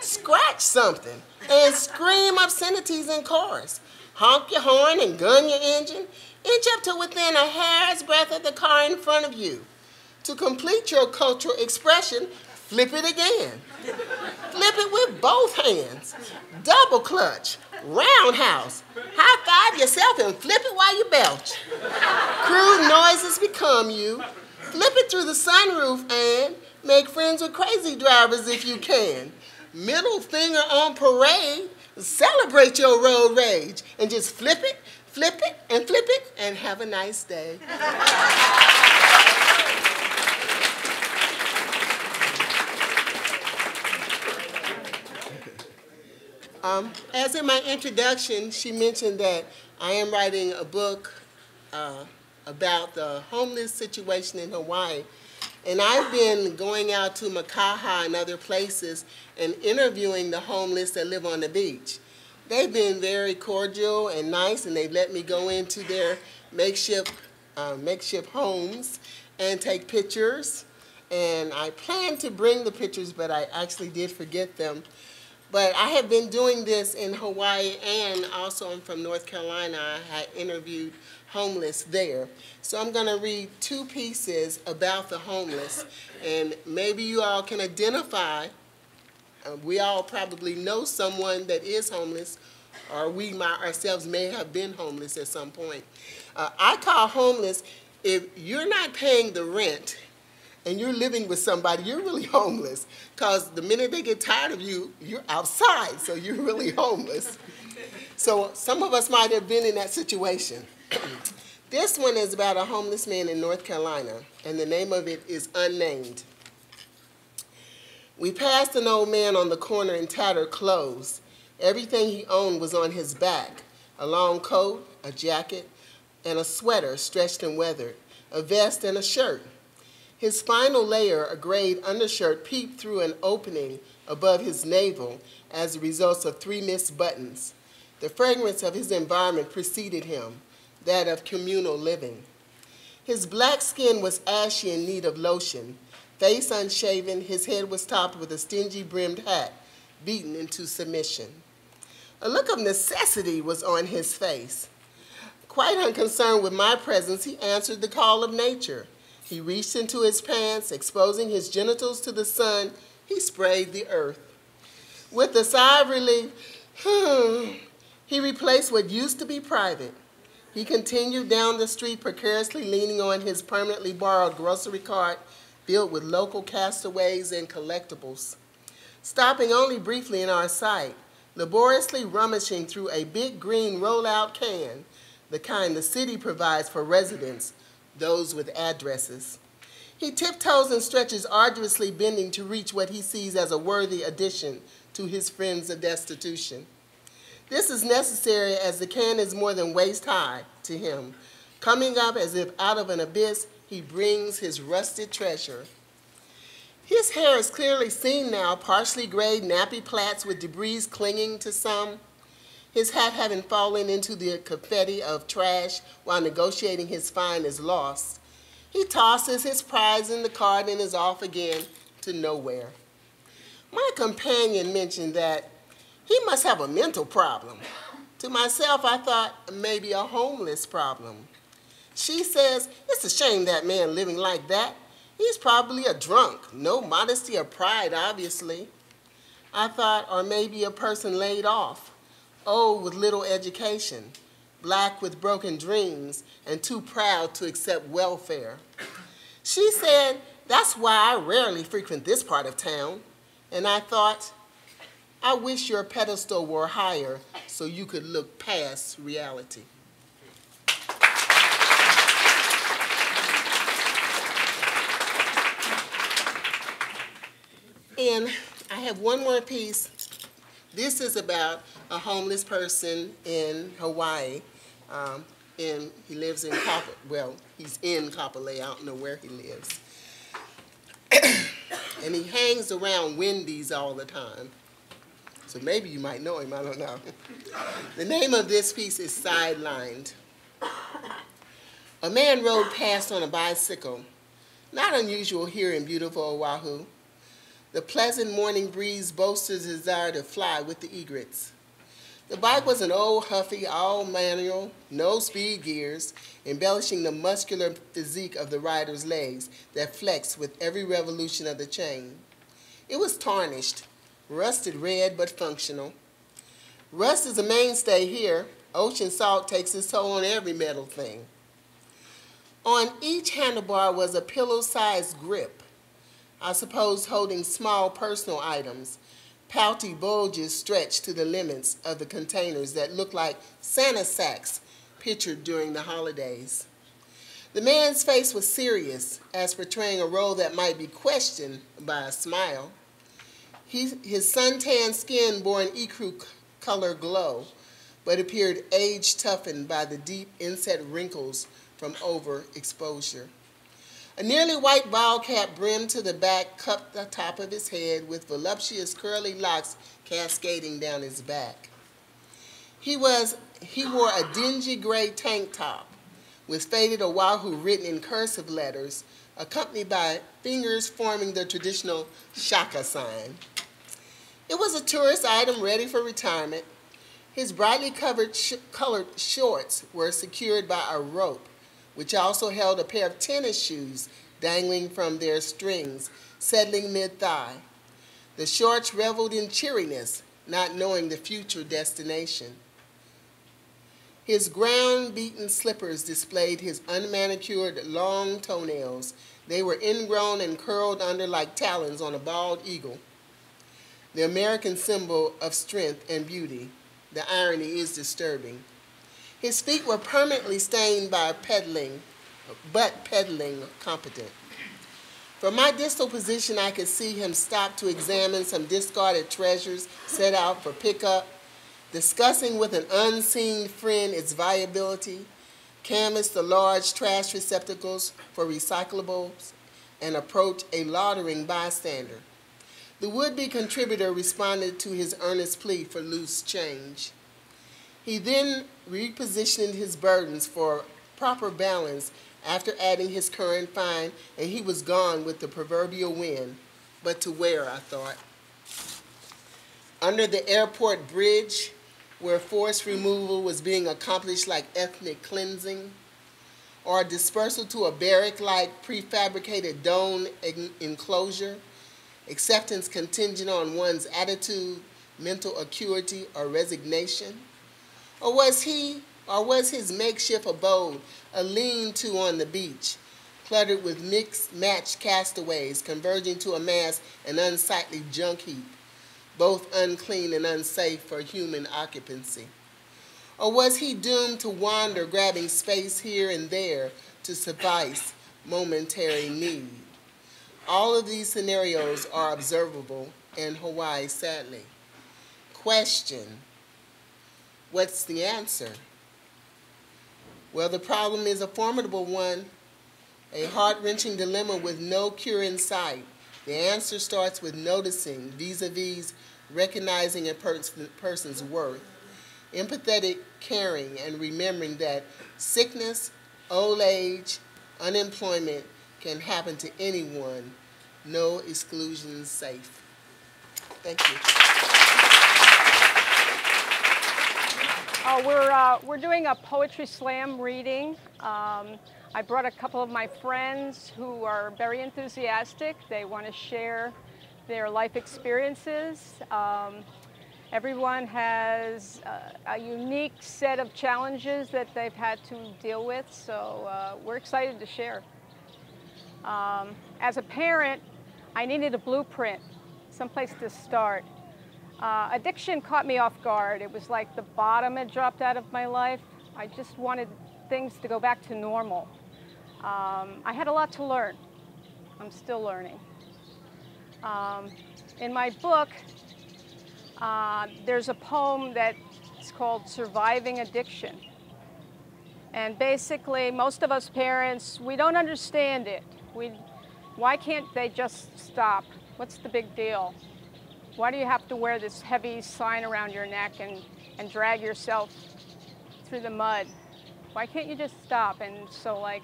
Speaker 12: Scratch something and scream obscenities in chorus. Honk your horn and gun your engine. Inch up to within a hair's breadth of the car in front of you. To complete your cultural expression, flip it again. Flip it with both hands. Double clutch, roundhouse. High five yourself and flip it while you belch. Crude noises become you. Flip it through the sunroof and make friends with crazy drivers if you can. Middle finger on parade. Celebrate your road rage and just flip it, and have a nice day. As in my introduction, she mentioned that I am writing a book about the homeless situation in Hawaii. And I've been going out to Makaha and other places and interviewing the homeless that live on the beach. They've been very cordial and nice, and they've let me go into their makeshift homes and take pictures. And I planned to bring the pictures, but I actually did forget them. But I have been doing this in Hawaii, and also I'm from North Carolina. I had interviewed homeless there. So I'm going to read two pieces about the homeless, and maybe you all can identify. We all probably know someone that is homeless, or we ourselves may have been homeless at some point. I call homeless if you're not paying the rent and you're living with somebody, you're really homeless, because the minute they get tired of you, you're outside, so you're really homeless. So some of us might have been in that situation. This one is about a homeless man in North Carolina, and the name of it is Unnamed. We passed an old man on the corner in tattered clothes. Everything he owned was on his back: a long coat, a jacket, and a sweater stretched and weathered, a vest and a shirt. His final layer, a grayed undershirt, peeped through an opening above his navel as a result of 3 missed buttons. The fragrance of his environment preceded him, that of communal living. His black skin was ashy in need of lotion. Face unshaven, his head was topped with a stingy brimmed hat, beaten into submission. A look of necessity was on his face. Quite unconcerned with my presence, he answered the call of nature. He reached into his pants, exposing his genitals to the sun. He sprayed the earth. With a sigh of relief, he replaced what used to be private. He continued down the street, precariously leaning on his permanently borrowed grocery cart filled with local castaways and collectibles. Stopping only briefly in our sight, laboriously rummaging through a big green roll-out can, the kind the city provides for residents, those with addresses. He tiptoes and stretches arduously, bending to reach what he sees as a worthy addition to his friends of destitution. This is necessary as the can is more than waist high to him. Coming up as if out of an abyss, he brings his rusted treasure. His hair is clearly seen now, partially grayed, nappy plaits with debris clinging to some. His hat having fallen into the confetti of trash while negotiating his fine is lost. He tosses his prize in the cart and is off again to nowhere. My companion mentioned that he must have a mental problem. To myself, I thought maybe a homeless problem. She says, it's a shame that man living like that. He's probably a drunk. No modesty or pride, obviously. I thought, or maybe a person laid off, old with little education, black with broken dreams, and too proud to accept welfare. She said, that's why I rarely frequent this part of town. And I thought, I wish your pedestal were higher so you could look past reality. And I have one more piece. This is about a homeless person in Hawaii. And he lives in he's in Kapolei. I don't know where he lives. And he hangs around Wendy's all the time. So maybe you might know him, I don't know. The name of this piece is Sidelined. A man rode past on a bicycle. not unusual here in beautiful Oahu. The pleasant morning breeze bolsters the desire to fly with the egrets. The bike was an old Huffy, all manual, no speed gears, embellishing the muscular physique of the rider's legs that flexed with every revolution of the chain. It was tarnished, rusted red but functional. Rust is a mainstay here. Ocean salt takes its toll on every metal thing. On each handlebar was a pillow-sized grip, I suppose holding small personal items. Pouty bulges stretched to the limits of the containers that looked like Santa sacks pictured during the holidays. The man's face was serious, as portraying a role that might be questioned by a smile. His suntan skin bore an ecru color glow, but appeared age-toughened by the deep inset wrinkles from overexposure. A nearly white bald cap brimmed to the back cupped the top of his head with voluptuous curly locks cascading down his back. He wore a dingy gray tank top with faded Oahu written in cursive letters, accompanied by fingers forming the traditional shaka sign. It was a tourist item ready for retirement. His brightly colored shorts were secured by a rope, which also held a pair of tennis shoes dangling from their strings, settling mid-thigh. The shorts reveled in cheeriness, not knowing the future destination. His ground-beaten slippers displayed his unmanicured long toenails. They were ingrown and curled under like talons on a bald eagle, the American symbol of strength and beauty. The irony is disturbing. His feet were permanently stained by pedaling competent. From my distal position, I could see him stop to examine some discarded treasures set out for pickup, discussing with an unseen friend its viability, canvass the large trash receptacles for recyclables, and approach a loitering bystander. The would-be contributor responded to his earnest plea for loose change. He then repositioned his burdens for proper balance after adding his current find, and he was gone with the proverbial wind. But to where, I thought? Under the airport bridge, where forced removal was being accomplished like ethnic cleansing, or dispersal to a barrack-like prefabricated dome enclosure, acceptance contingent on one's attitude, mental acuity, or resignation? Or was his makeshift abode a lean-to on the beach, cluttered with mixed-matched castaways converging to amass an unsightly junk heap, both unclean and unsafe for human occupancy? Or was he doomed to wander, grabbing space here and there to suffice momentary need? All of these scenarios are observable in Hawaii, sadly. Question: what's the answer? Well, the problem is a formidable one, a heart-wrenching dilemma with no cure in sight. The answer starts with noticing, vis-a-vis recognizing a person's worth, empathetic caring, and remembering that sickness, old age, unemployment can happen to anyone. No exclusions safe. Thank you.
Speaker 2: We're doing a poetry slam reading. I brought a couple of my friends who are very enthusiastic. They want to share their life experiences. Everyone has a unique set of challenges that they've had to deal with, so we're excited to share. As a parent, I needed a blueprint, someplace to start. Addiction caught me off guard. It was like the bottom had dropped out of my life. I just wanted things to go back to normal. I had a lot to learn. I'm still learning. In my book, there's a poem that's called Surviving Addiction. And basically, most of us parents, we don't understand it. Why can't they just stop? What's the big deal? Why do you have to wear this heavy sign around your neck and drag yourself through the mud? Why can't you just stop? And so, like,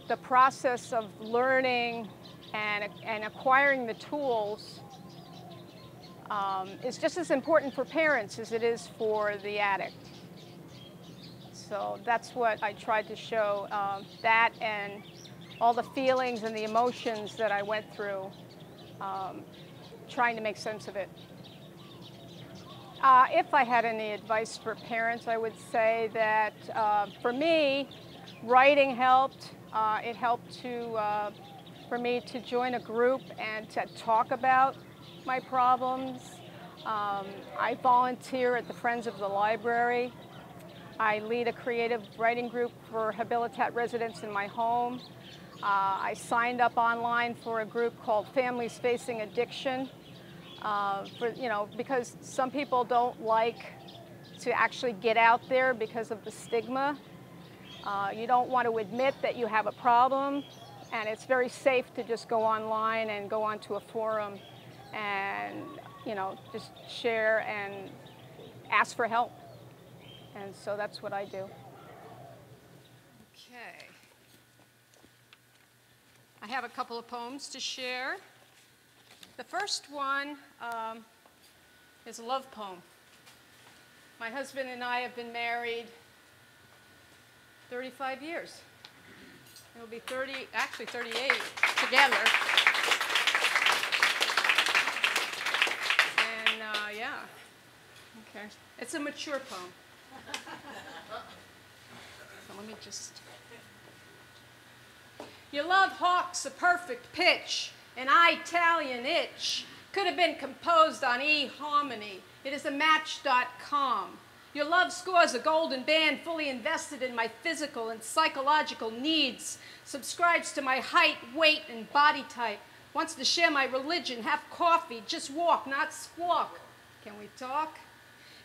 Speaker 2: the process of learning and acquiring the tools is just as important for parents as it is for the addict. So that's what I tried to show, that and all the feelings and the emotions that I went through trying to make sense of it. If I had any advice for parents, I would say that for me, writing helped. It helped for me to join a group and to talk about my problems. I volunteer at the Friends of the Library. I lead a creative writing group for Habilitat Residents in my home. I signed up online for a group called Families Facing Addiction, because some people don't like to actually get out there because of the stigma. You don't want to admit that you have a problem, and it's very safe to just go online and go onto a forum and just share and ask for help. And so that's what I do. Okay. I have a couple of poems to share. The first one is a love poem. My husband and I have been married 35 years. It'll be 38 together. And yeah, okay. It's a mature poem. So let me just... Your love hawks a perfect pitch, an Italian itch. Could have been composed on eHarmony. It is a match.com. Your love scores a golden band fully invested in my physical and psychological needs, subscribes to my height, weight, and body type, wants to share my religion, have coffee, just walk, not squawk. Can we talk?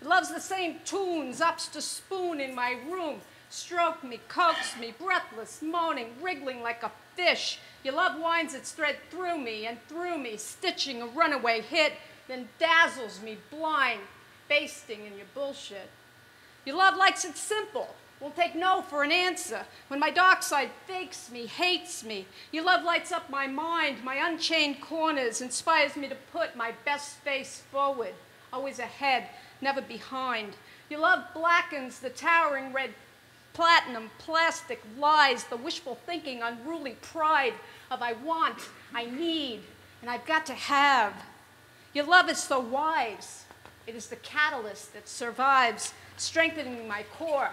Speaker 2: It loves the same tunes, ups to spoon in my room, stroke me, coax me, breathless, moaning, wriggling like a fish. Your love winds its thread through me and through me, stitching a runaway hit, then dazzles me blind, basting in your bullshit. Your love likes it simple, won't take no for an answer. When my dark side fakes me, hates me, your love lights up my mind, my unchained corners, inspires me to put my best face forward, always ahead, never behind. Your love blackens the towering red platinum, plastic lies, the wishful thinking, unruly pride of I want, I need, and I've got to have. Your love is so wise. It is the catalyst that survives, strengthening my core,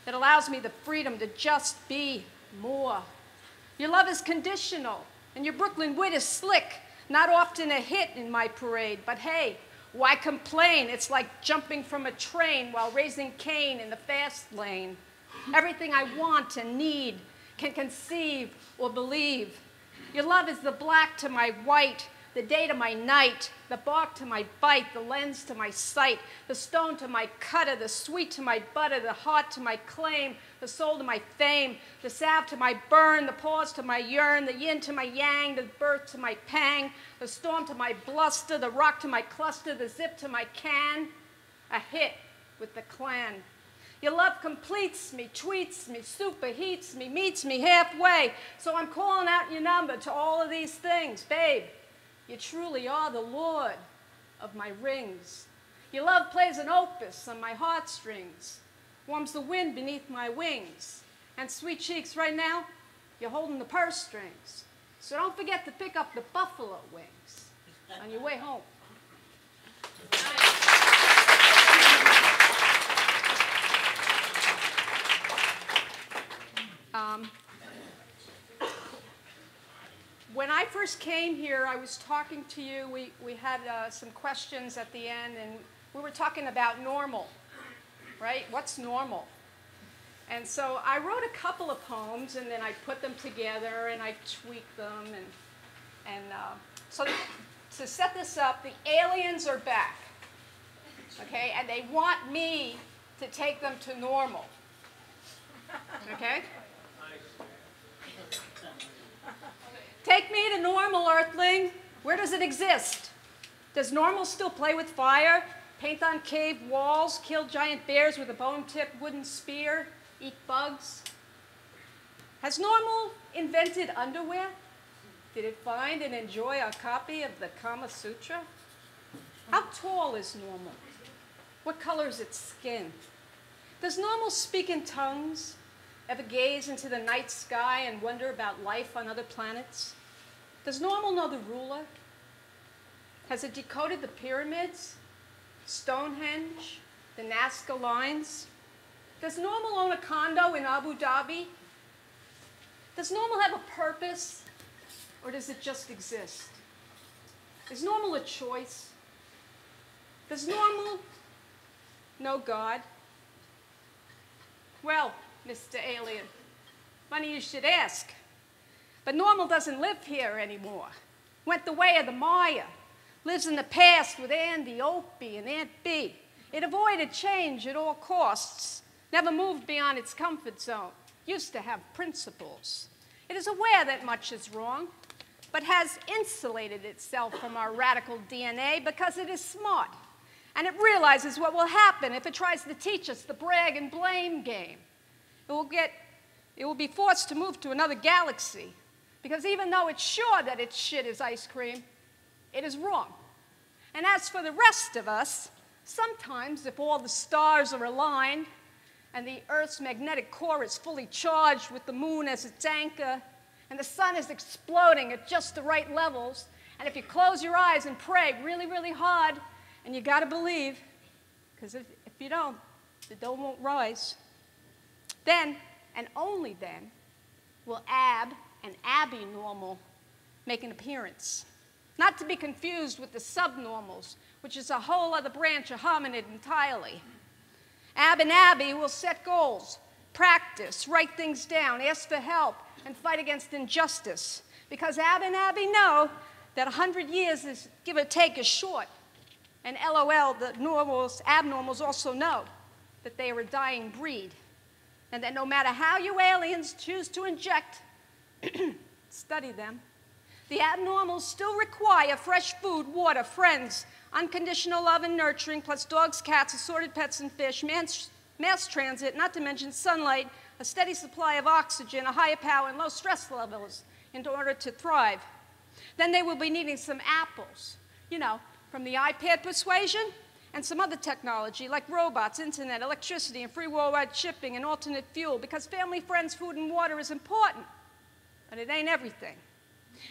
Speaker 2: that allows me the freedom to just be more. Your love is conditional, and your Brooklyn wit is slick, not often a hit in my parade, but hey, why complain? It's like jumping from a train while raising Cain in the fast lane. Everything I want and need, can conceive or believe. Your love is the black to my white, the day to my night, the bark to my bite, the lens to my sight, the stone to my cutter, the sweet to my butter, the heart to my claim, the soul to my fame, the salve to my burn, the pause to my yearn, the yin to my yang, the birth to my pang, the storm to my bluster, the rock to my cluster, the zip to my can, a hit with the clan. Your love completes me, tweets me, superheats me, meets me halfway. So I'm calling out your number to all of these things. Babe, you truly are the Lord of my rings. Your love plays an opus on my heartstrings, warms the wind beneath my wings. And sweet cheeks, right now, you're holding the purse strings. So don't forget to pick up the buffalo wings on your way home. When I first came here, I was talking to you. We had some questions at the end, and we were talking about normal, right? What's normal? And so I wrote a couple of poems, and then I put them together, and I tweaked them. So to set this up, the aliens are back, okay? And they want me to take them to normal, okay? Take me to normal, Earthling. Where does it exist? Does normal still play with fire, paint on cave walls, kill giant bears with a bone-tipped wooden spear, eat bugs? Has Normal invented underwear? Did it find and enjoy a copy of the Kama Sutra? How tall is Normal? What color is its skin? Does Normal speak in tongues? Ever gaze into the night sky and wonder about life on other planets? Does Normal know the ruler? Has it decoded the pyramids, Stonehenge, the Nazca lines? Does Normal own a condo in Abu Dhabi? Does Normal have a purpose, or does it just exist? Is Normal a choice? Does Normal know God? Well, Mr. Alien, funny you should ask. But Normal doesn't live here anymore. Went the way of the Maya. Lives in the past with Andy, Opie, and Aunt Bee. It avoided change at all costs. Never moved beyond its comfort zone. Used to have principles. It is aware that much is wrong, but has insulated itself from our radical DNA because it is smart. And it realizes what will happen if it tries to teach us the brag and blame game. It will be forced to move to another galaxy, because even though it's sure that its shit is ice cream, it is wrong. And as for the rest of us, sometimes if all the stars are aligned and the Earth's magnetic core is fully charged with the moon as its anchor, and the sun is exploding at just the right levels, and if you close your eyes and pray really, really hard, and you gotta believe, because if you don't, the dough won't rise, then, and only then, will Ab and Abby Normal make an appearance. Not to be confused with the subnormals, which is a whole other branch of hominid entirely. Ab and Abby will set goals, practice, write things down, ask for help, and fight against injustice. Because Ab and Abby know that 100 years is, give or take, is short. And LOL, the normals, abnormals also know that they are a dying breed. And that no matter how you aliens choose to inject, study them, the abnormals still require fresh food, water, friends, unconditional love and nurturing, plus dogs, cats, assorted pets and fish, mass transit, not to mention sunlight, a steady supply of oxygen, a higher power, and low stress levels in order to thrive. Then they will be needing some apples, you know, from the iPad persuasion and some other technology like robots, internet, electricity, and free worldwide shipping and alternate fuel, because family, friends, food, and water is important, but it ain't everything.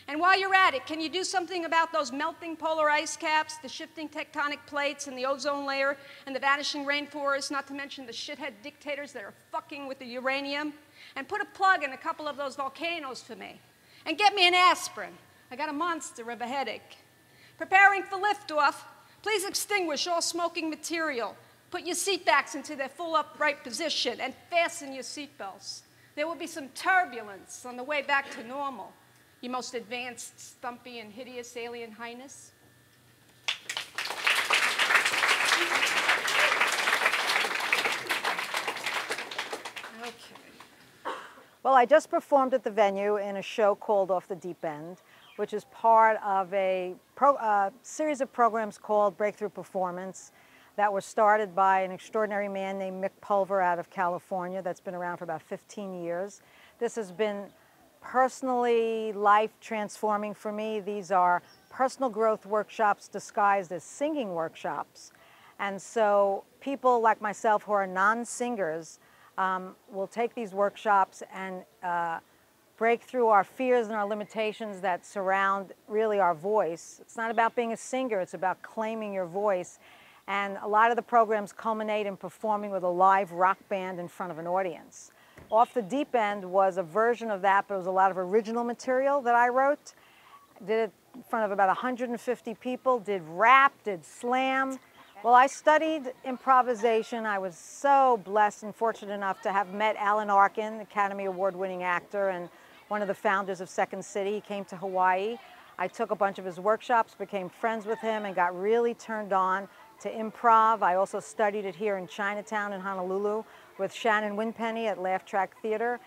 Speaker 2: And while you're at it, can you do something about those melting polar ice caps, the shifting tectonic plates, and the ozone layer, and the vanishing rainforests, not to mention the shithead dictators that are fucking with the uranium? And put a plug in a couple of those volcanoes for me. And get me an aspirin. I got a monster of a headache. Preparing for liftoff, please extinguish all smoking material. Put your seat backs into their full upright position and fasten your seatbelts. There will be some turbulence on the way back to normal. Your most advanced, stumpy, and hideous alien highness.
Speaker 13: Okay. Well, I just performed at the venue in a show called Off the Deep End, which is part of a series of programs called Breakthrough Performance that were started by an extraordinary man named Mick Pulver out of California that's been around for about 15 years. This has been personally life-transforming for me. These are personal growth workshops disguised as singing workshops. And so people like myself who are non-singers will take these workshops and break through our fears and our limitations that surround really our voice. It's not about being a singer, it's about claiming your voice. And a lot of the programs culminate in performing with a live rock band in front of an audience. Off the Deep End was a version of that, but it was a lot of original material that I wrote. Did it in front of about 150 people, did rap, did slam. Well, I studied improvisation. I was so blessed and fortunate enough to have met Alan Arkin, Academy Award-winning actor and one of the founders of Second City. He came to Hawaii. I took a bunch of his workshops, became friends with him, and got really turned on to improv. I also studied it here in Chinatown in Honolulu with Shannon Winpenny at Laugh Track Theater.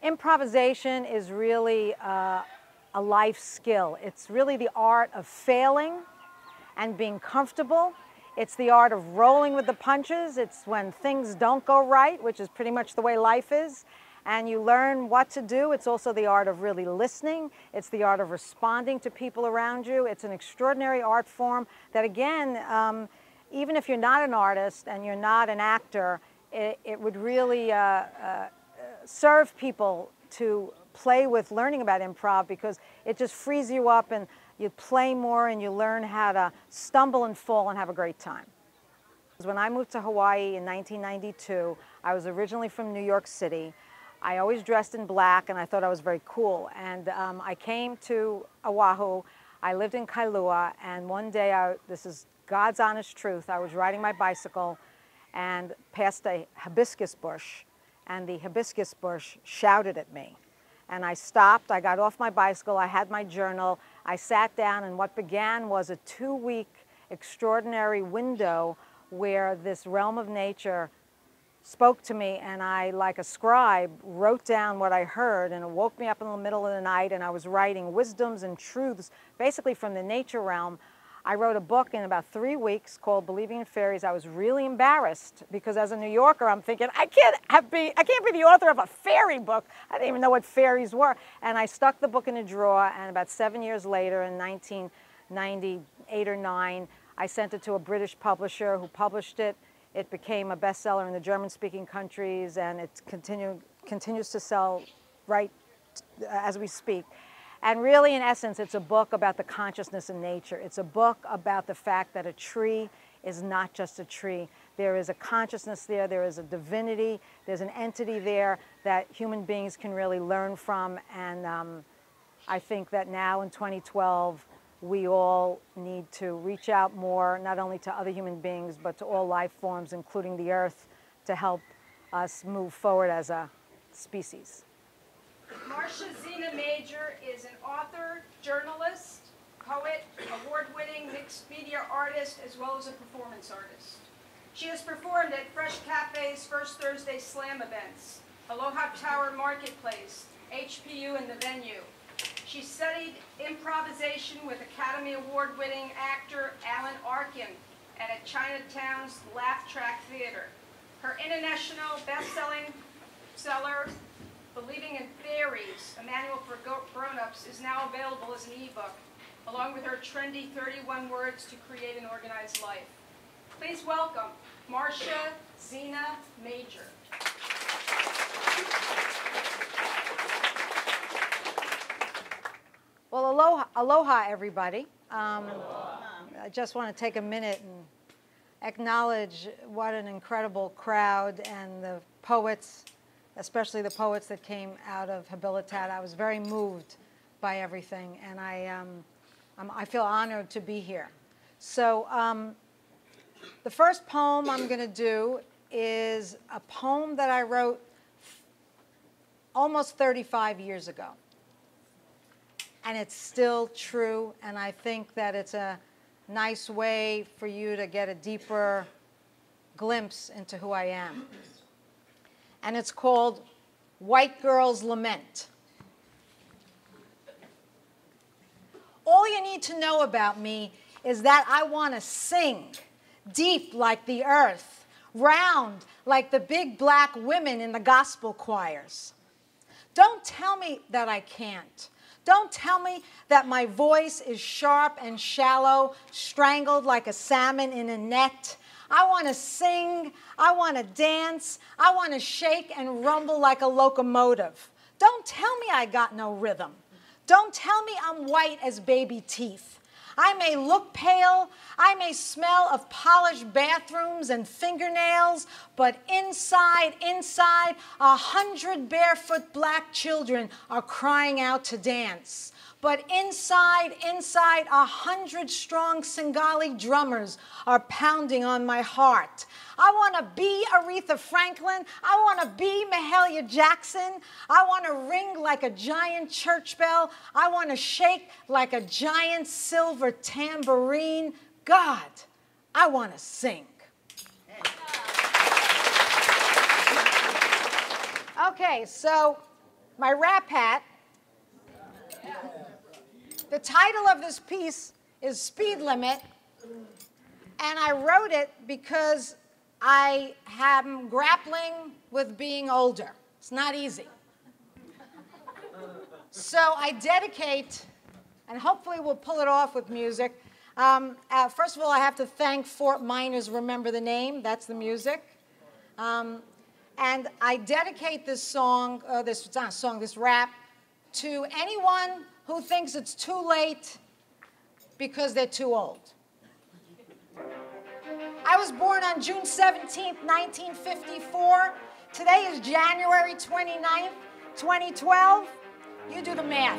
Speaker 13: Improvisation is really a life skill. It's really the art of failing and being comfortable. It's the art of rolling with the punches. It's when things don't go right, which is pretty much the way life is. and you learn what to do. It's also the art of really listening. It's the art of responding to people around you. It's an extraordinary art form that, again, even if you're not an artist and you're not an actor, it would really serve people to play with learning about improv, because it just frees you up and you play more and you learn how to stumble and fall and have a great time. When I moved to Hawaii in 1992, I was originally from New York City. I always dressed in black and I thought I was very cool. And I came to Oahu. I lived in Kailua, and one day, this is God's honest truth, I was riding my bicycle and passed a hibiscus bush, and the hibiscus bush shouted at me. And I stopped, I got off my bicycle, I had my journal, I sat down, and what began was a 2-week extraordinary window where this realm of nature spoke to me, and I, like a scribe, wrote down what I heard, and it woke me up in the middle of the night, and I was writing wisdoms and truths, basically from the nature realm. I wrote a book in about 3 weeks called Believing in Fairies. I was really embarrassed because as a New Yorker, I'm thinking, I can't be the author of a fairy book. I didn't even know what fairies were. And I stuck the book in a drawer, and about 7 years later, in 1998 or 9, I sent it to a British publisher who published it. It became a bestseller in the German-speaking countries, and it continues to sell right as we speak. And really, in essence, it's a book about the consciousness in nature. It's a book about the fact that a tree is not just a tree. There is a consciousness there, there is a divinity, there's an entity there that human beings can really learn from. And I think that now in 2012, we all need to reach out more, not only to other human beings, but to all life forms, including the earth, to help us move forward as a species.
Speaker 2: Marsha Zena Major is an author, journalist, poet, award-winning mixed media artist, as well as a performance artist. She has performed at Fresh Cafe's First Thursday Slam events, Aloha Tower Marketplace, HPU and the Venue. She studied improvisation with Academy Award-winning actor Alan Arkin at Chinatown's Laugh Track Theater. Her international best-selling seller, Believing in Fairies, a manual for grown-ups, is now available as an ebook, along with her trendy 31 words to create an organized life. Please welcome Marsha Zena Major.
Speaker 13: Well, aloha everybody. I just want to take a minute and acknowledge what an incredible crowd and the poets, especially the poets that came out of Habilitat. I was very moved by everything, and I feel honored to be here. So the first poem I'm going to do is a poem that I wrote almost 35 years ago. And it's still true, and I think that it's a nice way for you to get a deeper glimpse into who I am. And it's called White Girl's Lament. All you need to know about me is that I want to sing, deep like the earth, round like the big black women in the gospel choirs. Don't tell me that I can't. Don't tell me that my voice is sharp and shallow, strangled like a salmon in a net. I want to sing, I want to dance, I want to shake and rumble like a locomotive. Don't tell me I got no rhythm. Don't tell me I'm white as baby teeth. I may look pale, I may smell of polished bathrooms and fingernails, but inside, 100 barefoot black children are crying out to dance. But inside, 100 strong Singali drummers are pounding on my heart. I want to be Aretha Franklin. I want to be Mahalia Jackson. I want to ring like a giant church bell. I want to shake like a giant silver tambourine. God, I want to sing. Okay, so my rap hat. The title of this piece is Speed Limit, and I wrote it because I am grappling with being older. It's not easy. So I dedicate, and hopefully we'll pull it off with music. First of all, I have to thank Fort Miners Remember the Name. That's the music. And I dedicate this song, this rap, to anyone who thinks it's too late because they're too old. I was born on June 17th, 1954. Today is January 29th, 2012. You do the math.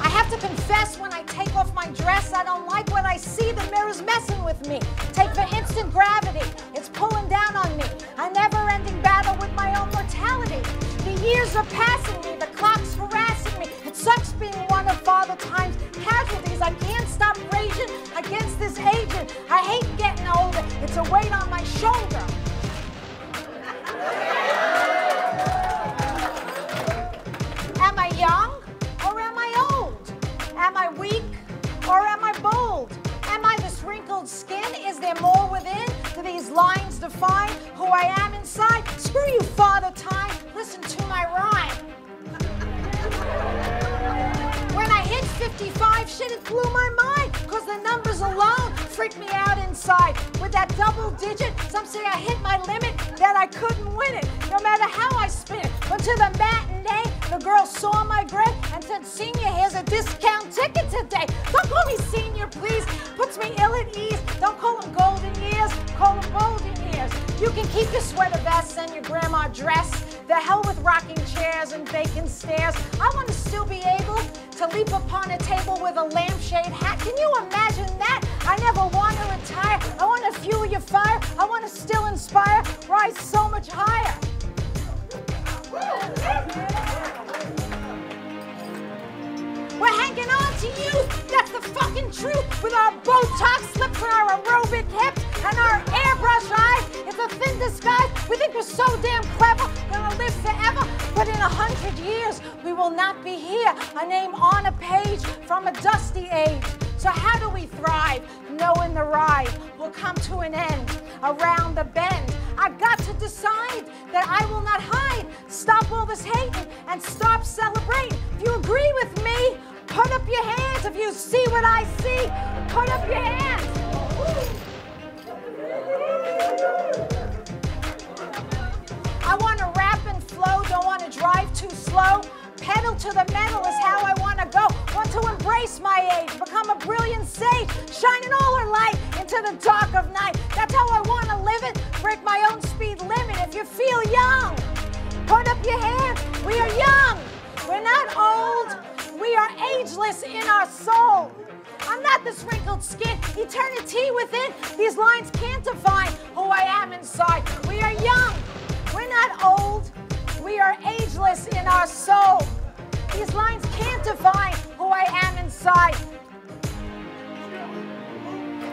Speaker 13: I have to confess, when I take off my dress, I don't like what I see. The mirror's messing with me. Take for instant gravity. It's pulling down on me. A never-ending battle with my own mortality. The years are passing me. The clock's harassing me. It sucks being one of Father Time's casualties. I can't stop raging against this agent. I hate getting older. It's a weight on my shoulder. Am I young or am I old? Am I weak or am I bold? Am I this wrinkled skin? Is there more within? Do these lines define who I am inside? Screw you, Father Time. Listen to my rhyme. When I hit 55, shit, it blew my mind. Cause the numbers alone freaked me out inside. With that double digit, some say I hit my limit, that I couldn't win it, no matter how I spin it. Went to the matinee, the girl saw my gray and said, "Senior, here's a discount ticket today." Don't call me senior, please. Puts me ill at ease. Don't call them golden years, call them golden years. You can keep your sweater vests and your grandma dress. The hell with rocking chairs and vacant stares. I want to still be able to leap upon a table with a lampshade hat. Can you imagine that? I never want to retire. I want to fuel your fire. I want to still inspire, rise so much higher. We're hanging on to youth, that's the fucking truth. With our Botox slips and our aerobic hips and our airbrush eyes, it's a thin disguise. We think we're so damn clever, gonna live forever. But in 100 years, we will not be here. A name on a page from a dusty age. So how do we thrive, knowing the ride will come to an end around the bend? I got to decide that I will not hide. Stop all this hating and stop celebrating. If you agree with me, put up your hands. If you see what I see, put up your hands. I want to rap and flow, don't want to drive too slow. Pedal to the metal is how I want to go. Want to embrace my age, become a brilliant sage, shining all her light into the dark of night. That's how I want to live it, break my own speed limit. If you feel young, put up your hands. We are young, we're not old. We are ageless in our soul. I'm not this wrinkled skin, eternity within. These lines can't define who I am inside. We are young, we're not old. We are ageless in our soul. These lines can't define who I am inside.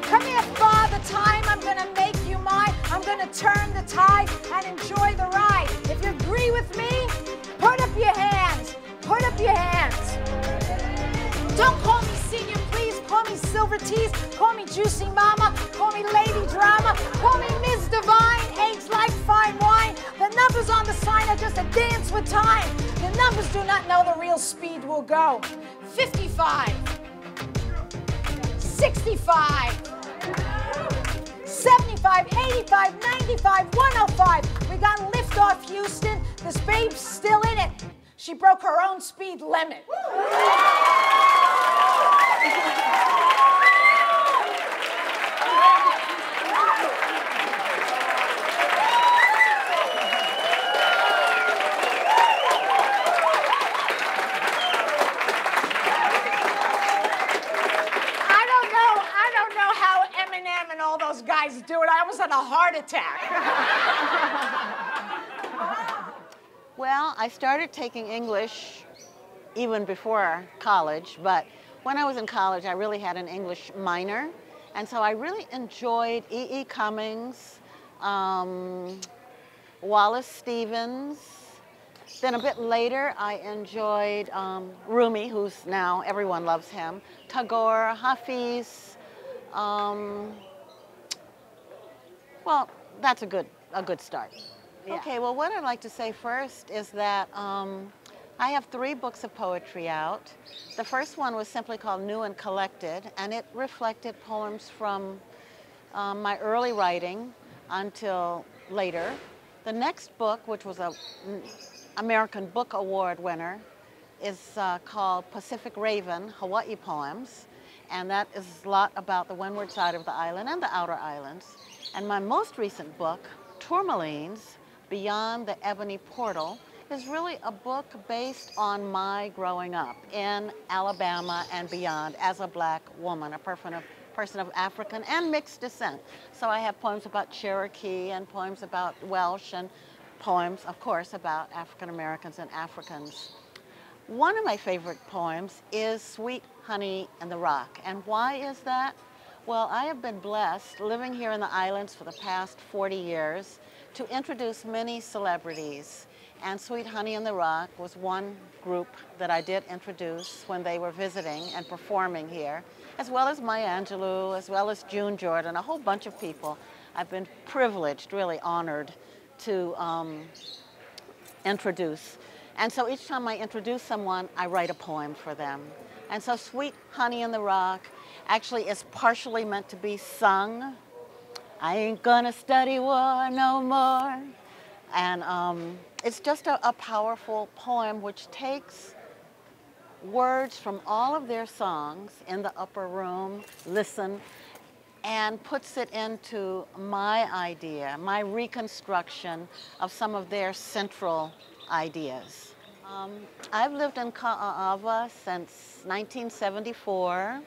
Speaker 13: Come here, Father Time, I'm gonna make you mine. I'm gonna turn the tide and enjoy the ride. If you agree with me, put up your hands. Put up your hands. Don't call me senior, please. Call me Silver Tees. Call me Juicy Mama. Call me Lady Drama. Call me Ms. Divine. Aged like fine wine. The numbers on the sign are just a dance with time. The numbers do not know the real speed we'll go. 55. 65. 75, 85, 95, 105. We got liftoff, Houston. This babe's still in it. She broke her own speed limit. I don't know how Eminem and all those guys do it. I almost had a heart attack.
Speaker 14: Well, I started taking English even before college, but when I was in college, I really had an English minor, and so I really enjoyed E.E. Cummings, Wallace Stevens. Then a bit later, I enjoyed Rumi, who's now, everyone loves him, Tagore, Hafiz. Well, that's a good start. Yeah. Okay, well, what I'd like to say first is that I have 3 books of poetry out. The first one was simply called New and Collected, and it reflected poems from my early writing until later. The next book, which was an American Book Award winner, is called Pacific Raven, Hawaii Poems, and that is a lot about the windward side of the island and the outer islands. And my most recent book, Tourmalines, Beyond the Ebony Portal, is really a book based on my growing up in Alabama and beyond as a black woman, a person of African and mixed descent. So I have poems about Cherokee and poems about Welsh and poems, of course, about African Americans and Africans. One of my favorite poems is Sweet Honey in the Rock. And why is that? Well, I have been blessed living here in the islands for the past 40 years to introduce many celebrities. And Sweet Honey in the Rock was one group that I did introduce when they were visiting and performing here, as well as Maya Angelou, as well as June Jordan, a whole bunch of people. I've been privileged, really honored to introduce. And so each time I introduce someone, I write a poem for them. And so Sweet Honey in the Rock actually is partially meant to be sung. I ain't gonna study war no more. And it's just a powerful poem which takes words from all of their songs in the upper room, listen, and puts it into my idea, my reconstruction of some of their central ideas. I've lived in Ka'ava since 1974,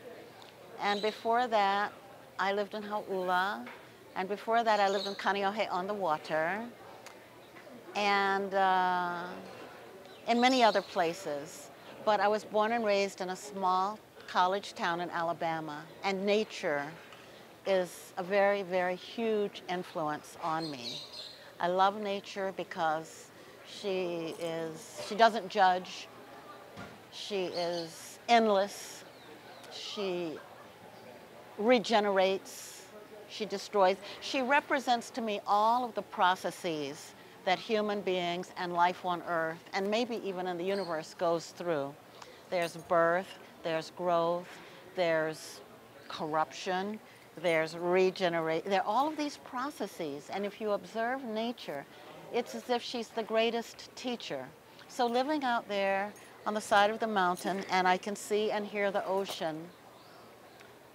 Speaker 14: and before that I lived in Hau'ula, and before that I lived in Kaneohe on the water, and in many other places. But I was born and raised in a small college town in Alabama, and nature is a very, very huge influence on me. I love nature because she doesn't judge, she is endless, she regenerates, she destroys. She represents to me all of the processes that human beings and life on Earth, and maybe even in the universe, goes through. There's birth, there's growth, there's corruption, there's regeneration. There are all of these processes, and if you observe nature, it's as if she's the greatest teacher. So living out there on the side of the mountain, and I can see and hear the ocean,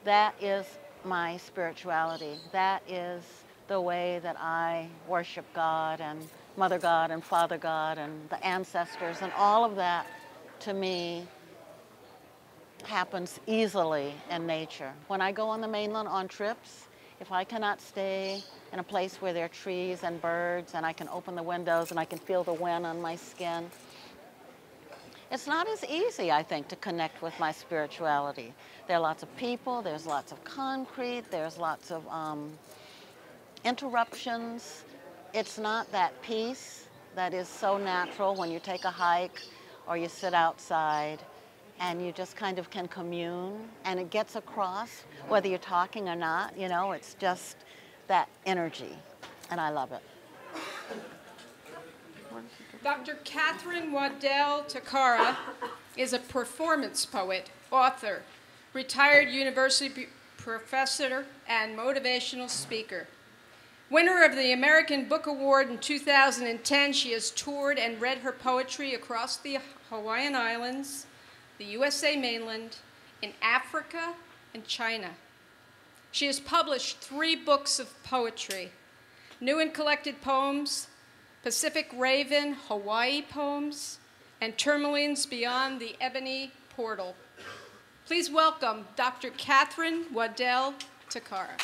Speaker 14: that is my spirituality. That is the way that I worship God and Mother God and Father God and the ancestors, and all of that, to me, happens easily in nature. When I go on the mainland on trips, if I cannot stay in a place where there are trees and birds and I can open the windows and I can feel the wind on my skin, it's not as easy, I think, to connect with my spirituality. There are lots of people, there's lots of concrete, there's lots of interruptions. It's not that peace that is so natural when you take a hike or you sit outside and you just kind of can commune, and it gets across whether you're talking or not. You know, it's just that energy, and I love it.
Speaker 2: Dr. Katherine Takara is a performance poet, author, retired university professor, and motivational speaker. Winner of the American Book Award in 2010, she has toured and read her poetry across the Hawaiian Islands, the USA mainland, in Africa, and China. She has published 3 books of poetry: New and Collected Poems, Pacific Raven, Hawaii Poems, and Tourmalines Beyond the Ebony Portal. Please welcome Dr. Katherine Takara.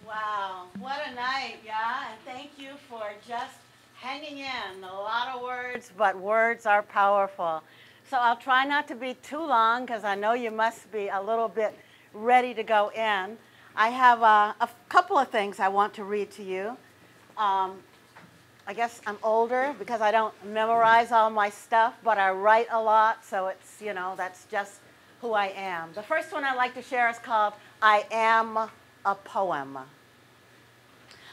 Speaker 14: Wow, what a night, yeah, and thank you for just hanging in. A lot of words, but words are powerful. So I'll try not to be too long because I know you must be a little bit ready to go in. I have a couple of things I want to read to you. I guess I'm older because I don't memorize all my stuff, but I write a lot, so it's, you know, that's just who I am. The first one I'd like to share is called I Am a Poem.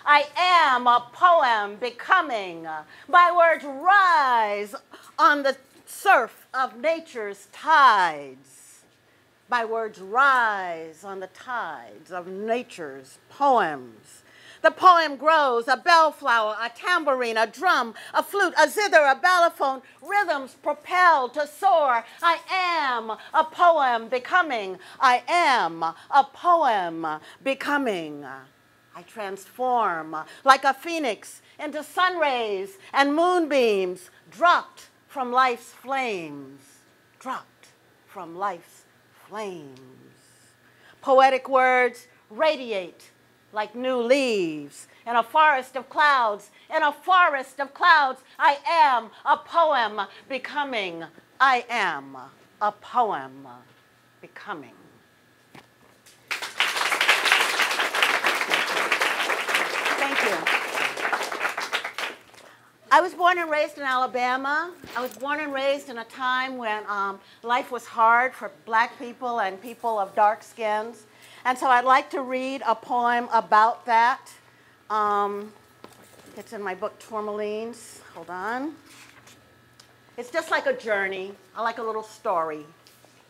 Speaker 14: I am a poem becoming. My words rise on the surf of nature's tides. My words rise on the tides of nature's poems. The poem grows, a bellflower, a tambourine, a drum, a flute, a zither, a balafone, rhythms propelled to soar. I am a poem becoming. I am a poem becoming. I transform like a phoenix into sun rays and moonbeams, dropped from life's flames, dropped from life's flames. Poetic words radiate like new leaves in a forest of clouds. In a forest of clouds, I am a poem becoming. I am a poem becoming. Thank you. I was born and raised in Alabama. I was born and raised in a time when life was hard for black people and people of dark skins. And so I'd like to read a poem about that. It's in my book, Tourmalines. Hold on. It's just like a journey. I like a little story.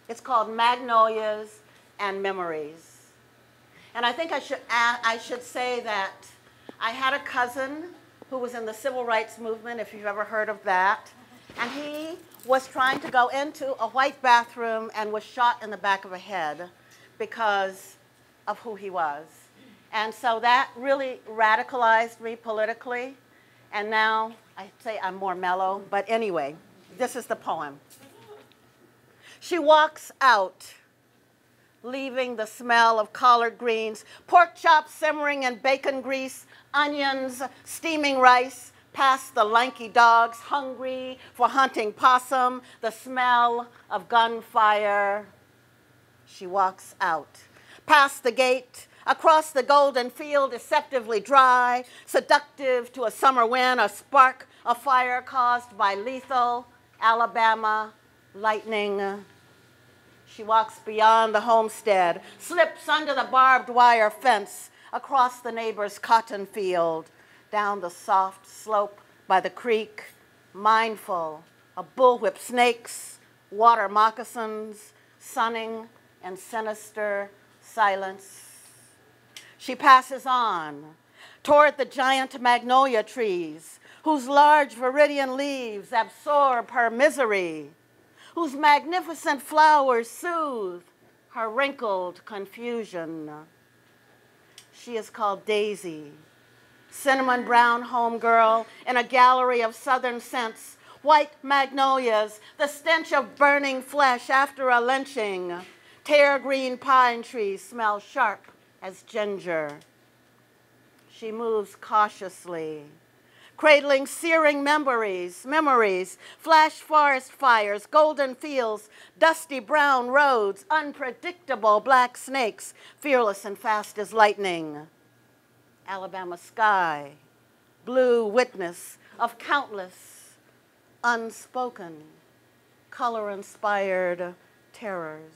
Speaker 14: It's called Magnolias and Memories. And I think I should say that I had a cousin who was in the civil rights movement, if you've ever heard of that. And he was trying to go into a white bathroom and was shot in the back of the head because of who he was. And so that really radicalized me politically. And now I'd say I'm more mellow. But anyway, this is the poem. She walks out, leaving the smell of collard greens, pork chops simmering in bacon grease, onions, steaming rice, past the lanky dogs hungry for hunting possum, the smell of gunfire. She walks out, past the gate, across the golden field, deceptively dry, seductive to a summer wind, a spark of fire caused by lethal Alabama lightning. She walks beyond the homestead, slips under the barbed wire fence, across the neighbor's cotton field, down the soft slope by the creek, mindful of bullwhip snakes, water moccasins, sunning and sinister silence. She passes on toward the giant magnolia trees, whose large viridian leaves absorb her misery, whose magnificent flowers soothe her wrinkled confusion. She is called Daisy, cinnamon brown homegirl in a gallery of southern scents, white magnolias, the stench of burning flesh after a lynching. Tear green pine trees smell sharp as ginger. She moves cautiously, cradling searing memories, flash forest fires, golden fields, dusty brown roads, unpredictable black snakes, fearless and fast as lightning. Alabama sky, blue witness of countless unspoken, color-inspired terrors.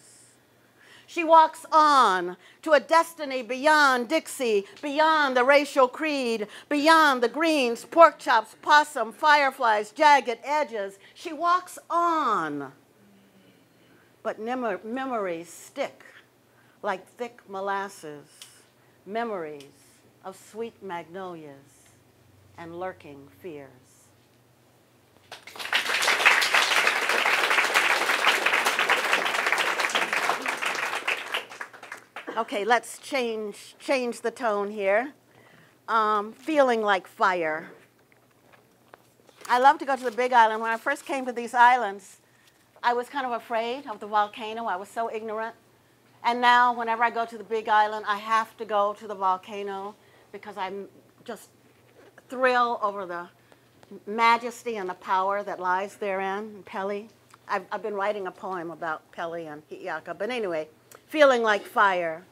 Speaker 14: She walks on to a destiny beyond Dixie, beyond the racial creed, beyond the greens, pork chops, possum, fireflies, jagged edges. She walks on. But memories stick like thick molasses, memories of sweet magnolias and lurking fears. Okay, let's change the tone here. Feeling like fire. I love to go to the Big Island. When I first came to these islands, I was kind of afraid of the volcano. I was so ignorant. And now, whenever I go to the Big Island, I have to go to the volcano because I'm just thrilled over the majesty and the power that lies therein, Pele. I've been writing a poem about Pele and Hi'iaka, but anyway, feeling like fire.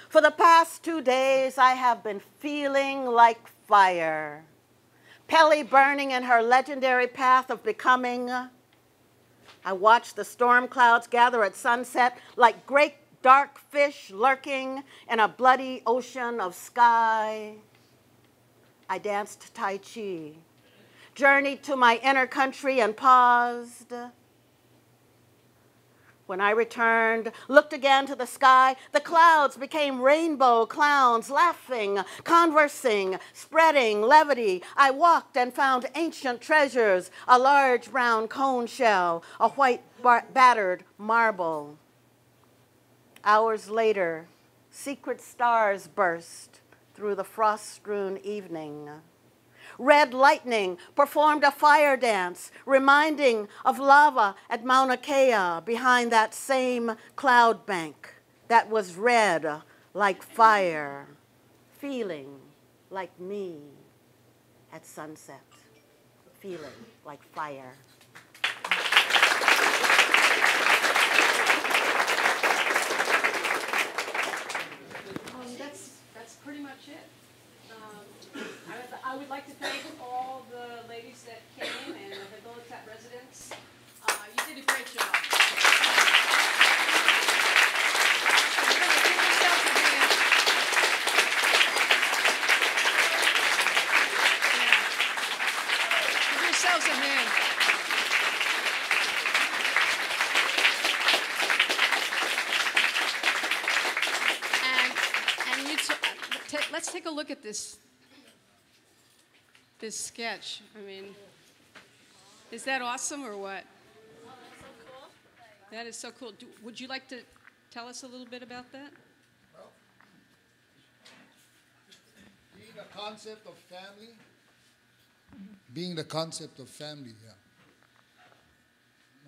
Speaker 14: For the past 2 days, I have been feeling like fire. Pele burning in her legendary path of becoming. I watched the storm clouds gather at sunset like great dark fish lurking in a bloody ocean of sky. I danced Tai Chi, journeyed to my inner country and paused. When I returned, looked again to the sky, the clouds became rainbow clowns, laughing, conversing, spreading levity. I walked and found ancient treasures, a large brown cone shell, a white battered marble. Hours later, secret stars burst through the frost-strewn evening. Red lightning performed a fire dance, reminding of lava at Mauna Kea behind that same cloud bank that was red like fire, feeling like me at sunset, feeling like fire.
Speaker 2: That's pretty much it. I would like to thank all the ladies that came and the Habilitat Residents. You did a great job. Give yourselves a hand. Let's take a look at this sketch. I mean, is that awesome or what? Oh, that's so cool. That is so cool. Would you like to tell us a little bit about that?
Speaker 15: Well, being the concept of family,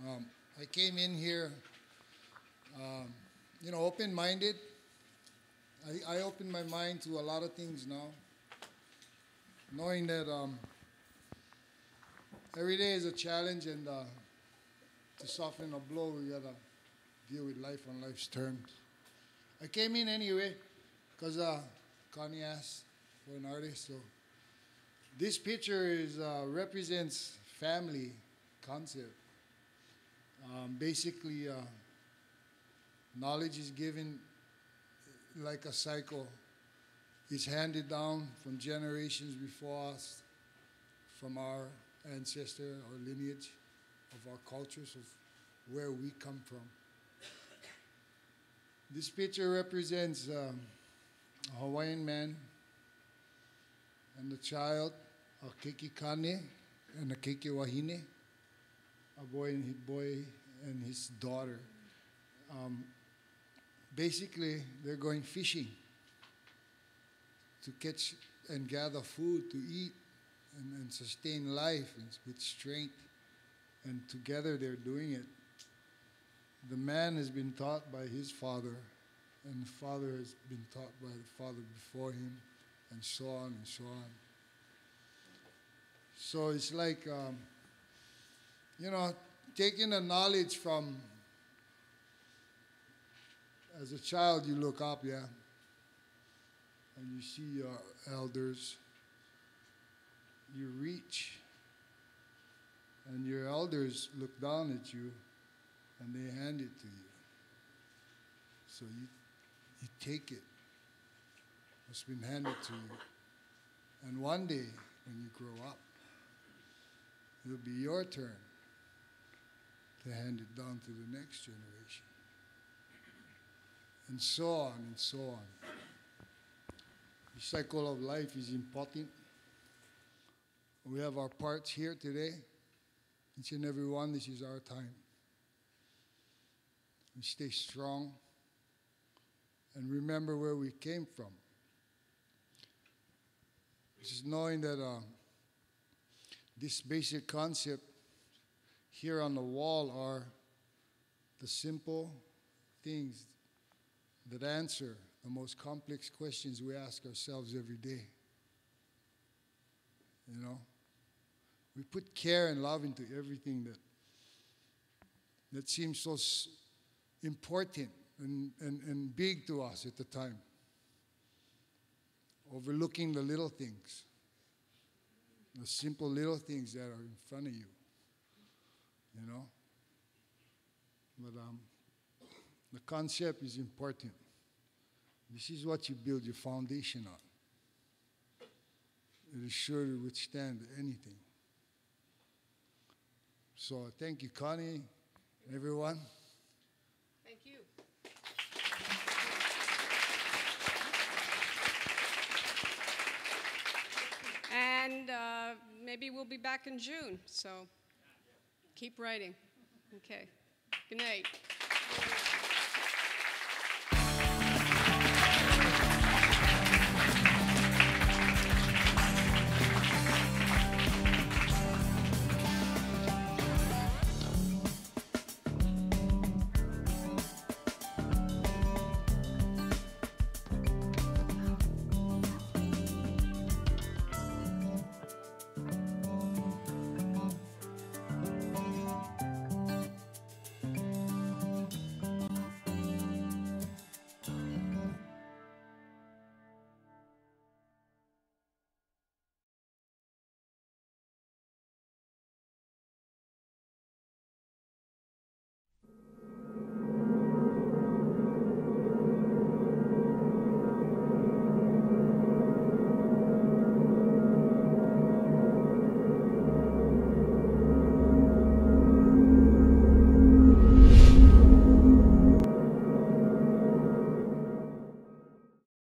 Speaker 15: yeah. I came in here, open-minded. I opened my mind to a lot of things now, knowing that every day is a challenge, and to soften a blow, we gotta deal with life on life's terms. I came in anyway because Connie asked for an artist. So this picture represents family concept. Basically, knowledge is given like a cycle. It's handed down from generations before us, from our ancestor, our lineage, of our cultures, of where we come from. This picture represents a Hawaiian man and a child, a keiki kane and a keiki wahine, a boy and his daughter. Basically, they're going fishing to catch and gather food to eat and sustain life with strength. And together they're doing it. The man has been taught by his father, and the father has been taught by the father before him, and so on and so on. So it's like, taking the knowledge from, as a child you look up, yeah, and you see your elders, you reach, and your elders look down at you, and they hand it to you. So you take it, what's been handed to you. And one day, when you grow up, it'll be your turn to hand it down to the next generation. And so on and so on. The cycle of life is important. We have our parts here today. Each and every one, this is our time. We stay strong and remember where we came from. Just knowing that this basic concept here on the wall are the simple things that answer the most complex questions we ask ourselves every day. You know? We put care and love into everything that seems so important and big to us at the time, overlooking the little things, the simple little things that are in front of you, you know? But the concept is important. This is what you build your foundation on. It is sure to withstand anything. So thank you, Connie, everyone.
Speaker 2: Thank you. And maybe we'll be back in June, so keep writing. Okay. Good night.